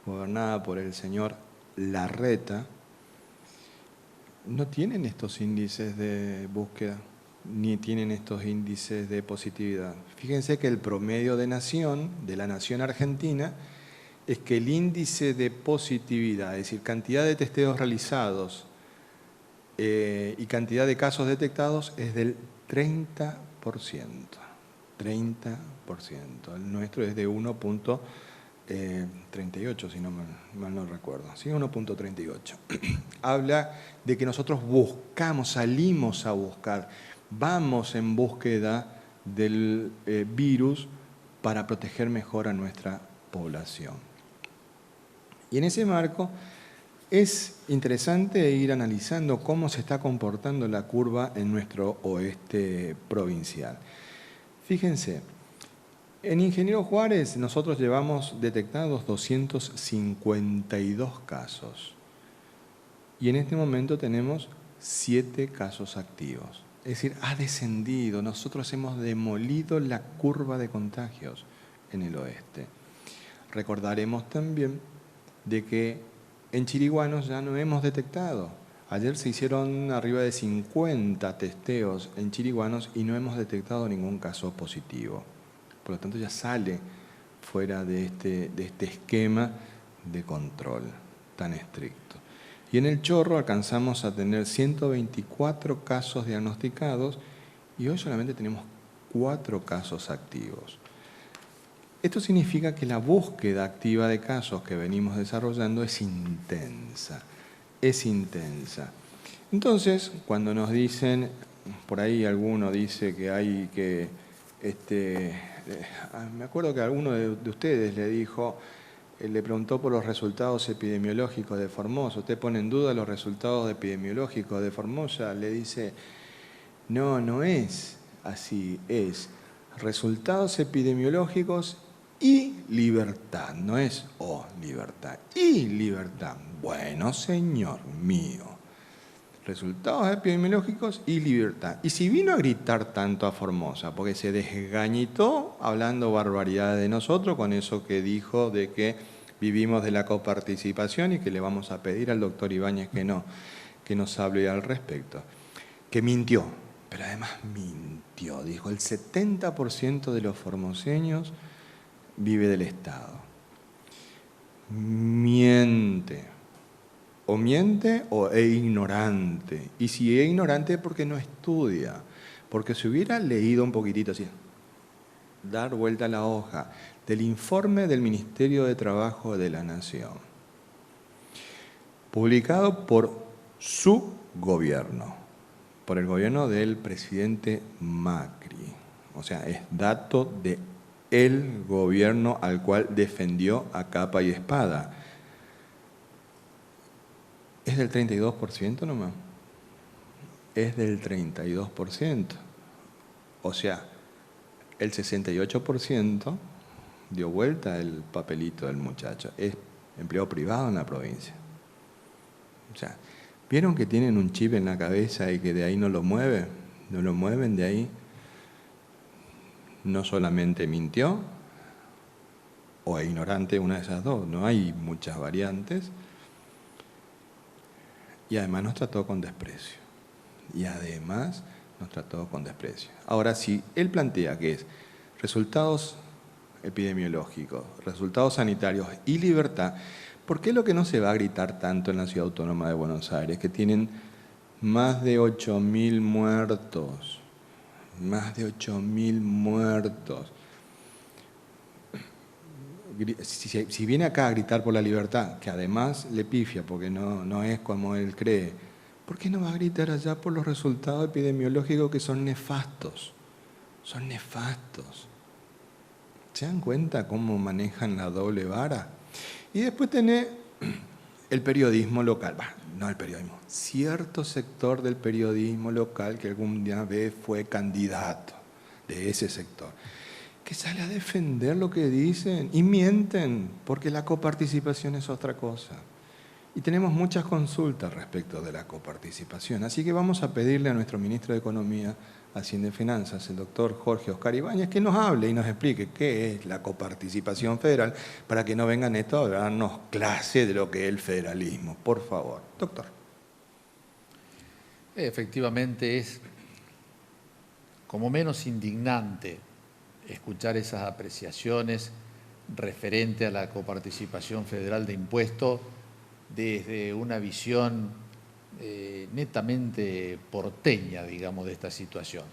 gobernada por el señor Larreta, no tienen estos índices de búsqueda, ni tienen estos índices de positividad. Fíjense que el promedio de la nación argentina, es que el índice de positividad, es decir, cantidad de testeos realizados y cantidad de casos detectados, es del 30%. 30%. El nuestro es de 1.38, si no mal no recuerdo. ¿Sí? 1.38. Habla de que nosotros buscamos, salimos a buscar, vamos en búsqueda del virus para proteger mejor a nuestra población. Y en ese marco es interesante ir analizando cómo se está comportando la curva en nuestro oeste provincial. Fíjense, en Ingeniero Juárez nosotros llevamos detectados 252 casos y en este momento tenemos 7 casos activos. Es decir, ha descendido, nosotros hemos demolido la curva de contagios en el oeste. Recordaremos también de que en Chiriguanos ya no hemos detectado. Ayer se hicieron arriba de 50 testeos en Chiriguanos y no hemos detectado ningún caso positivo. Por lo tanto, ya sale fuera de este esquema de control tan estricto. Y en el Chorro alcanzamos a tener 124 casos diagnosticados y hoy solamente tenemos 4 casos activos. Esto significa que la búsqueda activa de casos que venimos desarrollando es intensa. Entonces, cuando nos dicen, por ahí alguno dice que hay que, me acuerdo que alguno de ustedes le dijo, le preguntó por los resultados epidemiológicos de Formosa, ¿usted pone en duda los resultados epidemiológicos de Formosa? Le dice, no es así, es resultados epidemiológicos y libertad, no es libertad, y libertad. Bueno, señor mío, resultados epidemiológicos y libertad. Y si vino a gritar tanto a Formosa, porque se desgañitó hablando barbaridades de nosotros con eso que dijo de que vivimos de la coparticipación y que le vamos a pedir al doctor Ibáñez que nos hable al respecto. Que mintió, pero además mintió. Dijo, el 70% de los formoseños vive del Estado. Miente. O miente o es ignorante. Y si es ignorante, porque no estudia. Porque si hubiera leído un poquitito así, dar vuelta a la hoja del informe del Ministerio de Trabajo de la Nación, publicado por su gobierno, por el gobierno del presidente Macri. O sea, es dato de el gobierno al cual defendió a capa y espada. Es del 32% nomás. Es del 32%. O sea, el 68% dio vuelta el papelito del muchacho. Es empleado privado en la provincia. O sea, ¿vieron que tienen un chip en la cabeza y que de ahí no lo mueven? No lo mueven de ahí. No solamente mintió o es ignorante, una de esas dos. No hay muchas variantes. Y además nos trató con desprecio. Ahora, si él plantea que es resultados epidemiológicos, resultados sanitarios y libertad, ¿por qué lo que no se va a gritar tanto en la Ciudad Autónoma de Buenos Aires? Que tienen más de 8.000 muertos. Más de 8.000 muertos. Si viene acá a gritar por la libertad, que además le pifia porque no es como él cree, ¿por qué no va a gritar allá por los resultados epidemiológicos que son nefastos? Son nefastos. ¿Se dan cuenta cómo manejan la doble vara? Y después tenés el periodismo local. No el periodismo, cierto sector del periodismo local que algún día fue candidato de ese sector, que sale a defender lo que dicen y mienten, porque la coparticipación es otra cosa. Y tenemos muchas consultas respecto de la coparticipación, así que vamos a pedirle a nuestro ministro de Economía, Hacienda y Finanzas, el doctor Jorge Oscar Ibáñez, que nos hable y nos explique qué es la coparticipación federal, para que no vengan estos a darnos clase de lo que es el federalismo. Por favor, doctor. Efectivamente es como menos indignante escuchar esas apreciaciones referente a la coparticipación federal de impuestos desde una visión netamente porteña, digamos, de esta situación.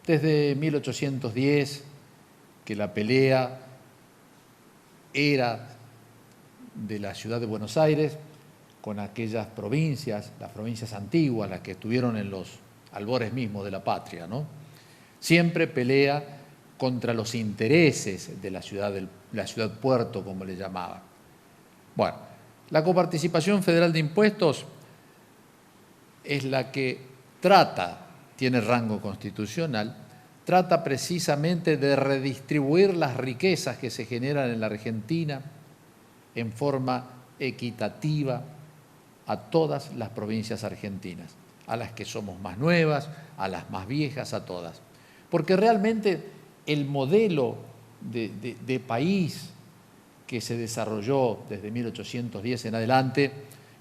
Desde 1810, que la pelea era de la ciudad de Buenos Aires con aquellas provincias, las provincias antiguas, las que estuvieron en los albores mismos de la patria, ¿no? Siempre pelea contra los intereses de la ciudad puerto, como le llamaban. Bueno, la coparticipación federal de impuestos es la que tiene rango constitucional, trata precisamente de redistribuir las riquezas que se generan en la Argentina en forma equitativa a todas las provincias argentinas, a las que somos más nuevas, a las más viejas, a todas. Porque realmente el modelo de país que se desarrolló desde 1810 en adelante,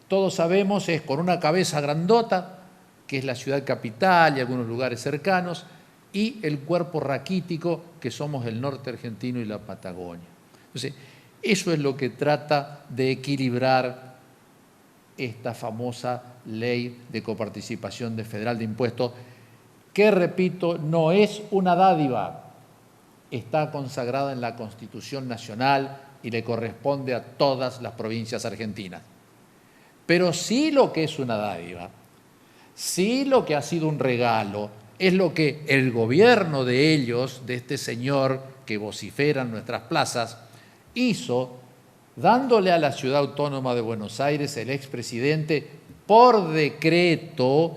todos sabemos, es con una cabeza grandota, que es la ciudad capital y algunos lugares cercanos, y el cuerpo raquítico, que somos el norte argentino y la Patagonia. Entonces, eso es lo que trata de equilibrar esta famosa ley de coparticipación federal de impuestos, que, repito, no es una dádiva, está consagrada en la Constitución Nacional y le corresponde a todas las provincias argentinas. Pero sí lo que es una dádiva, sí lo que ha sido un regalo, es lo que el gobierno de ellos, de este señor que vocifera en nuestras plazas, hizo dándole a la Ciudad Autónoma de Buenos Aires, el expresidente, por decreto,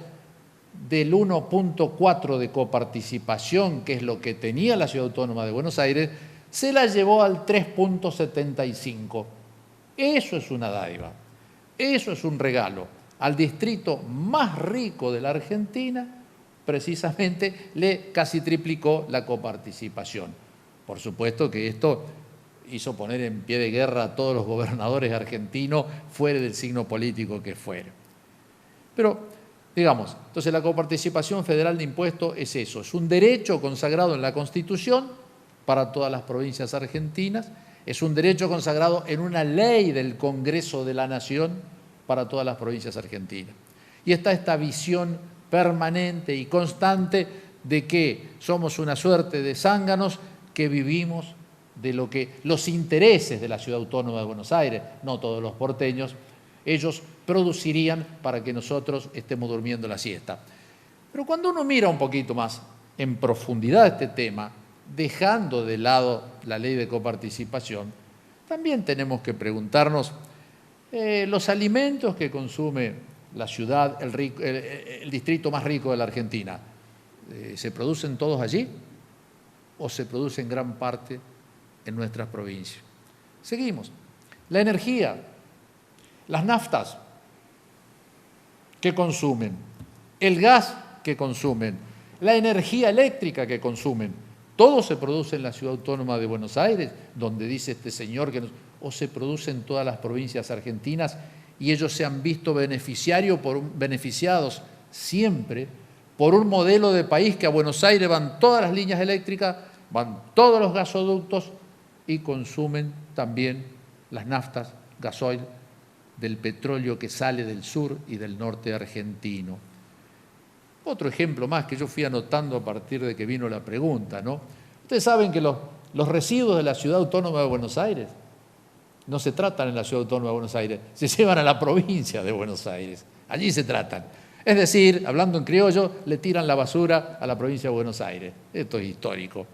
del 1.4 de coparticipación, que es lo que tenía la Ciudad Autónoma de Buenos Aires, se la llevó al 3.75. Eso es una dádiva, eso es un regalo. al distrito más rico de la Argentina, precisamente le casi triplicó la coparticipación. Por supuesto que esto hizo poner en pie de guerra a todos los gobernadores argentinos, fuera del signo político que fuere. Pero, digamos, entonces la coparticipación federal de impuestos es eso, es un derecho consagrado en la Constitución para todas las provincias argentinas, es un derecho consagrado en una ley del Congreso de la Nación para todas las provincias argentinas. Y está esta visión permanente y constante de que somos una suerte de zánganos que vivimos de lo que los intereses de la Ciudad Autónoma de Buenos Aires, no todos los porteños, ellos producirían para que nosotros estemos durmiendo la siesta. Pero cuando uno mira un poquito más en profundidad este tema, dejando de lado la ley de coparticipación, también tenemos que preguntarnos los alimentos que consume la ciudad, el distrito más rico de la Argentina, ¿se producen todos allí o se producen gran parte en nuestras provincias? Seguimos. La energía, las naftas que consumen, el gas que consumen, la energía eléctrica que consumen, ¿todo se produce en la Ciudad Autónoma de Buenos Aires, donde dice este señor que o se produce en todas las provincias argentinas y ellos se han visto beneficiados siempre por un modelo de país que a Buenos Aires van todas las líneas eléctricas, van todos los gasoductos y consumen también las naftas, gasoil, del petróleo que sale del sur y del norte argentino. Otro ejemplo más que yo fui anotando a partir de que vino la pregunta, ¿no? Ustedes saben que los residuos de la Ciudad Autónoma de Buenos Aires no se tratan en la Ciudad Autónoma de Buenos Aires, se llevan a la provincia de Buenos Aires, allí se tratan. Es decir, hablando en criollo, le tiran la basura a la provincia de Buenos Aires. Esto es histórico.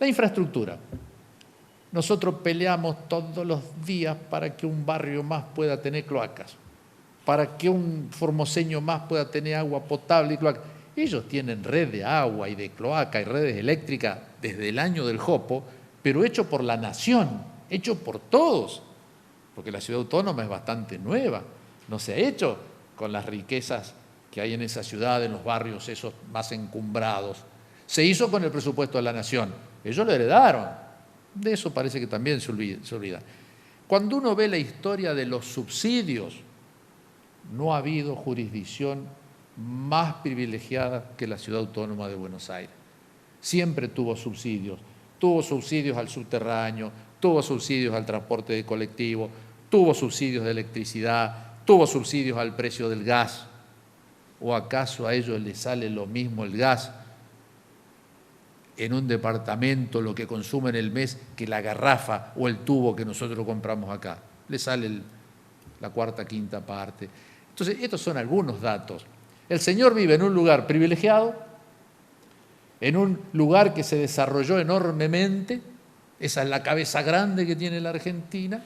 La infraestructura. Nosotros peleamos todos los días para que un barrio más pueda tener cloacas, para que un formoseño más pueda tener agua potable y cloaca. Ellos tienen red de agua y de cloaca y redes eléctricas desde el año del Jopo, pero hecho por la nación, hecho por todos, porque la ciudad autónoma es bastante nueva, no se ha hecho con las riquezas que hay en esa ciudad, en los barrios esos más encumbrados. Se hizo con el presupuesto de la nación, ellos lo heredaron, de eso parece que también se olvida. Cuando uno ve la historia de los subsidios, no ha habido jurisdicción más privilegiada que la Ciudad Autónoma de Buenos Aires. Siempre tuvo subsidios al subterráneo, tuvo subsidios al transporte de colectivo, tuvo subsidios de electricidad, tuvo subsidios al precio del gas. ¿O acaso a ellos les sale lo mismo el gas en un departamento, lo que consume en el mes, que la garrafa o el tubo que nosotros compramos acá? Les sale la cuarta, quinta parte. Entonces, estos son algunos datos. El señor vive en un lugar privilegiado, en un lugar que se desarrolló enormemente, esa es la cabeza grande que tiene la Argentina,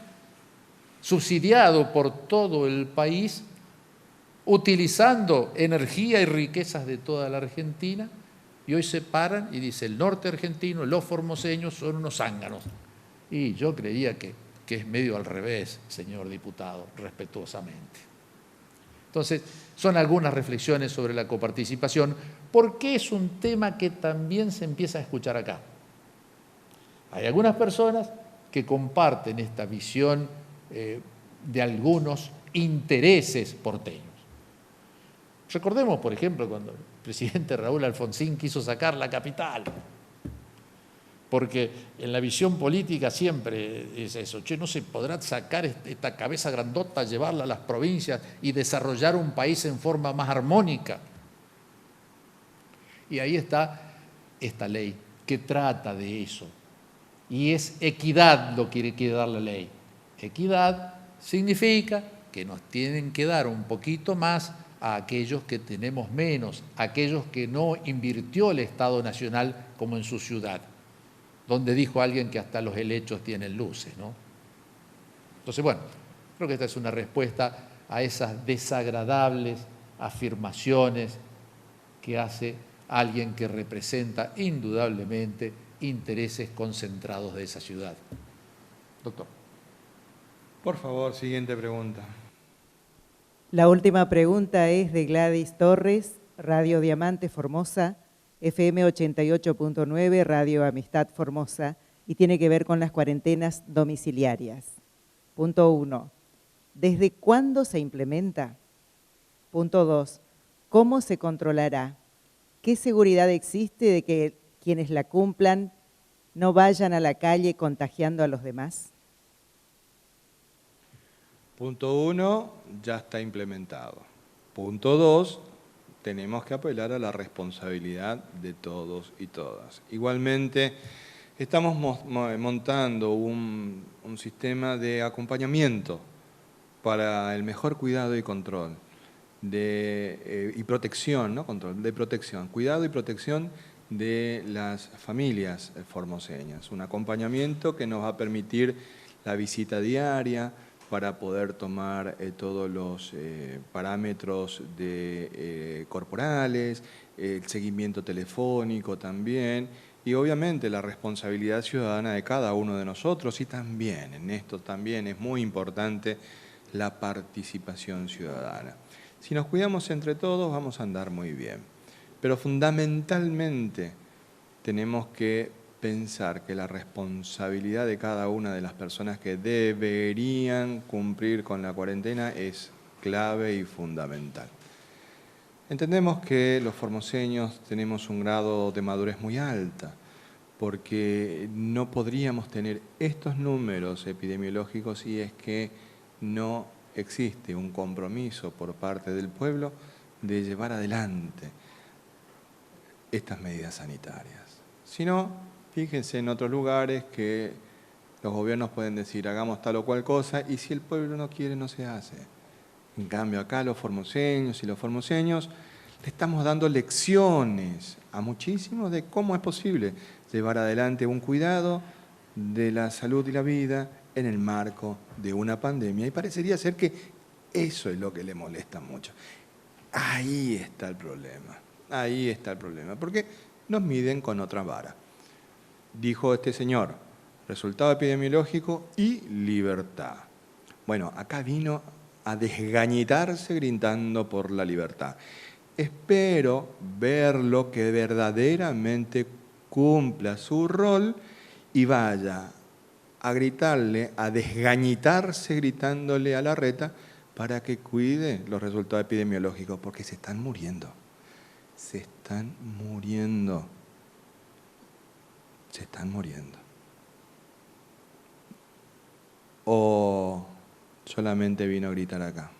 subsidiado por todo el país, utilizando energía y riquezas de toda la Argentina, y hoy se paran y dice el norte argentino, los formoseños son unos zánganos. Y yo creía que es medio al revés, señor diputado, respetuosamente. Entonces, son algunas reflexiones sobre la coparticipación, porque es un tema que también se empieza a escuchar acá. Hay algunas personas que comparten esta visión de algunos intereses porteños. Recordemos, por ejemplo, cuando el presidente Raúl Alfonsín quiso sacar la capital, porque en la visión política siempre es eso, no se podrá sacar esta cabeza grandota, llevarla a las provincias y desarrollar un país en forma más armónica. Y ahí está esta ley que trata de eso. Y es equidad lo que quiere dar la ley. Equidad significa que nos tienen que dar un poquito más a aquellos que tenemos menos, a aquellos que no invirtió el Estado Nacional como en su ciudad, donde dijo alguien que hasta los helechos tienen luces, ¿no? Entonces, bueno, creo que esta es una respuesta a esas desagradables afirmaciones que hace alguien que representa indudablemente intereses concentrados de esa ciudad. Doctor. Por favor, siguiente pregunta. La última pregunta es de Gladys Torres, Radio Diamante Formosa, FM 88.9, Radio Amistad Formosa, y tiene que ver con las cuarentenas domiciliarias. Punto 1. ¿Desde cuándo se implementa? Punto 2. ¿Cómo se controlará? ¿Qué seguridad existe de que quienes la cumplan no vayan a la calle contagiando a los demás? Punto 1, ya está implementado. Punto 2, tenemos que apelar a la responsabilidad de todos y todas. Igualmente, estamos montando un sistema de acompañamiento para el mejor cuidado y control y protección, no control, de protección, cuidado y protección de las familias formoseñas. Un acompañamiento que nos va a permitir la visita diaria para poder tomar todos los parámetros corporales, el seguimiento telefónico también, y obviamente la responsabilidad ciudadana de cada uno de nosotros, y también en esto también es muy importante la participación ciudadana. Si nos cuidamos entre todos vamos a andar muy bien, pero fundamentalmente tenemos que pensar que la responsabilidad de cada una de las personas que deberían cumplir con la cuarentena es clave y fundamental. Entendemos que los formoseños tenemos un grado de madurez muy alta, porque no podríamos tener estos números epidemiológicos si es que no existe un compromiso por parte del pueblo de llevar adelante estas medidas sanitarias. Si no, fíjense en otros lugares que los gobiernos pueden decir hagamos tal o cual cosa y si el pueblo no quiere no se hace. En cambio acá los formoseños le estamos dando lecciones a muchísimos de cómo es posible llevar adelante un cuidado de la salud y la vida en el marco de una pandemia. Y parecería ser que eso es lo que le molesta mucho. Ahí está el problema, porque nos miden con otra vara. Dijo este señor, resultado epidemiológico y libertad. Bueno, acá vino a desgañitarse gritando por la libertad. Espero verlo que verdaderamente cumpla su rol y vaya a gritarle, a desgañitarse gritándole a Larreta para que cuide los resultados epidemiológicos, porque se están muriendo. Se están muriendo. ¿O solamente vino a gritar acá?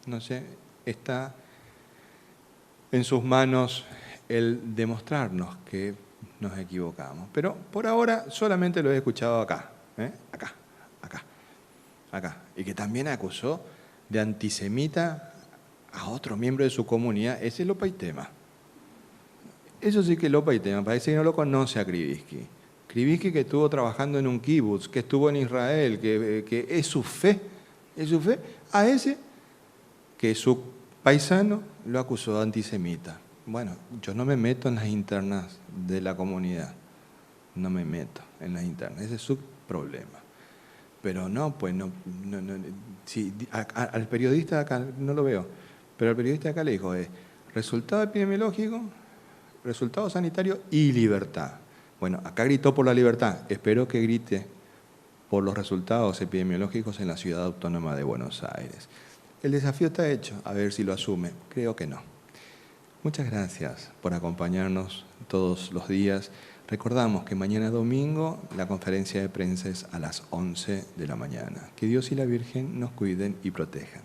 No sé, está en sus manos el demostrarnos que nos equivocamos. Pero por ahora solamente lo he escuchado acá, acá. Y que también acusó de antisemita a otro miembro de su comunidad, ese es Lopa Itema. Eso sí que es Lopa Itema, parece que no lo conoce a Krivitsky. Krivitsky que estuvo trabajando en un kibutz, que estuvo en Israel, que es su fe, a ese que su paisano lo acusó de antisemita. Bueno, yo no me meto en las internas de la comunidad, ese es su problema. Pero no, pues no si, al periodista de acá, no lo veo, pero al periodista de acá le dijo, resultado epidemiológico, resultado sanitario y libertad. Bueno, acá gritó por la libertad, espero que grite por los resultados epidemiológicos en la Ciudad Autónoma de Buenos Aires. El desafío está hecho, a ver si lo asume, creo que no. Muchas gracias por acompañarnos todos los días. Recordamos que mañana domingo la conferencia de prensa es a las 11 de la mañana. Que Dios y la Virgen nos cuiden y protejan.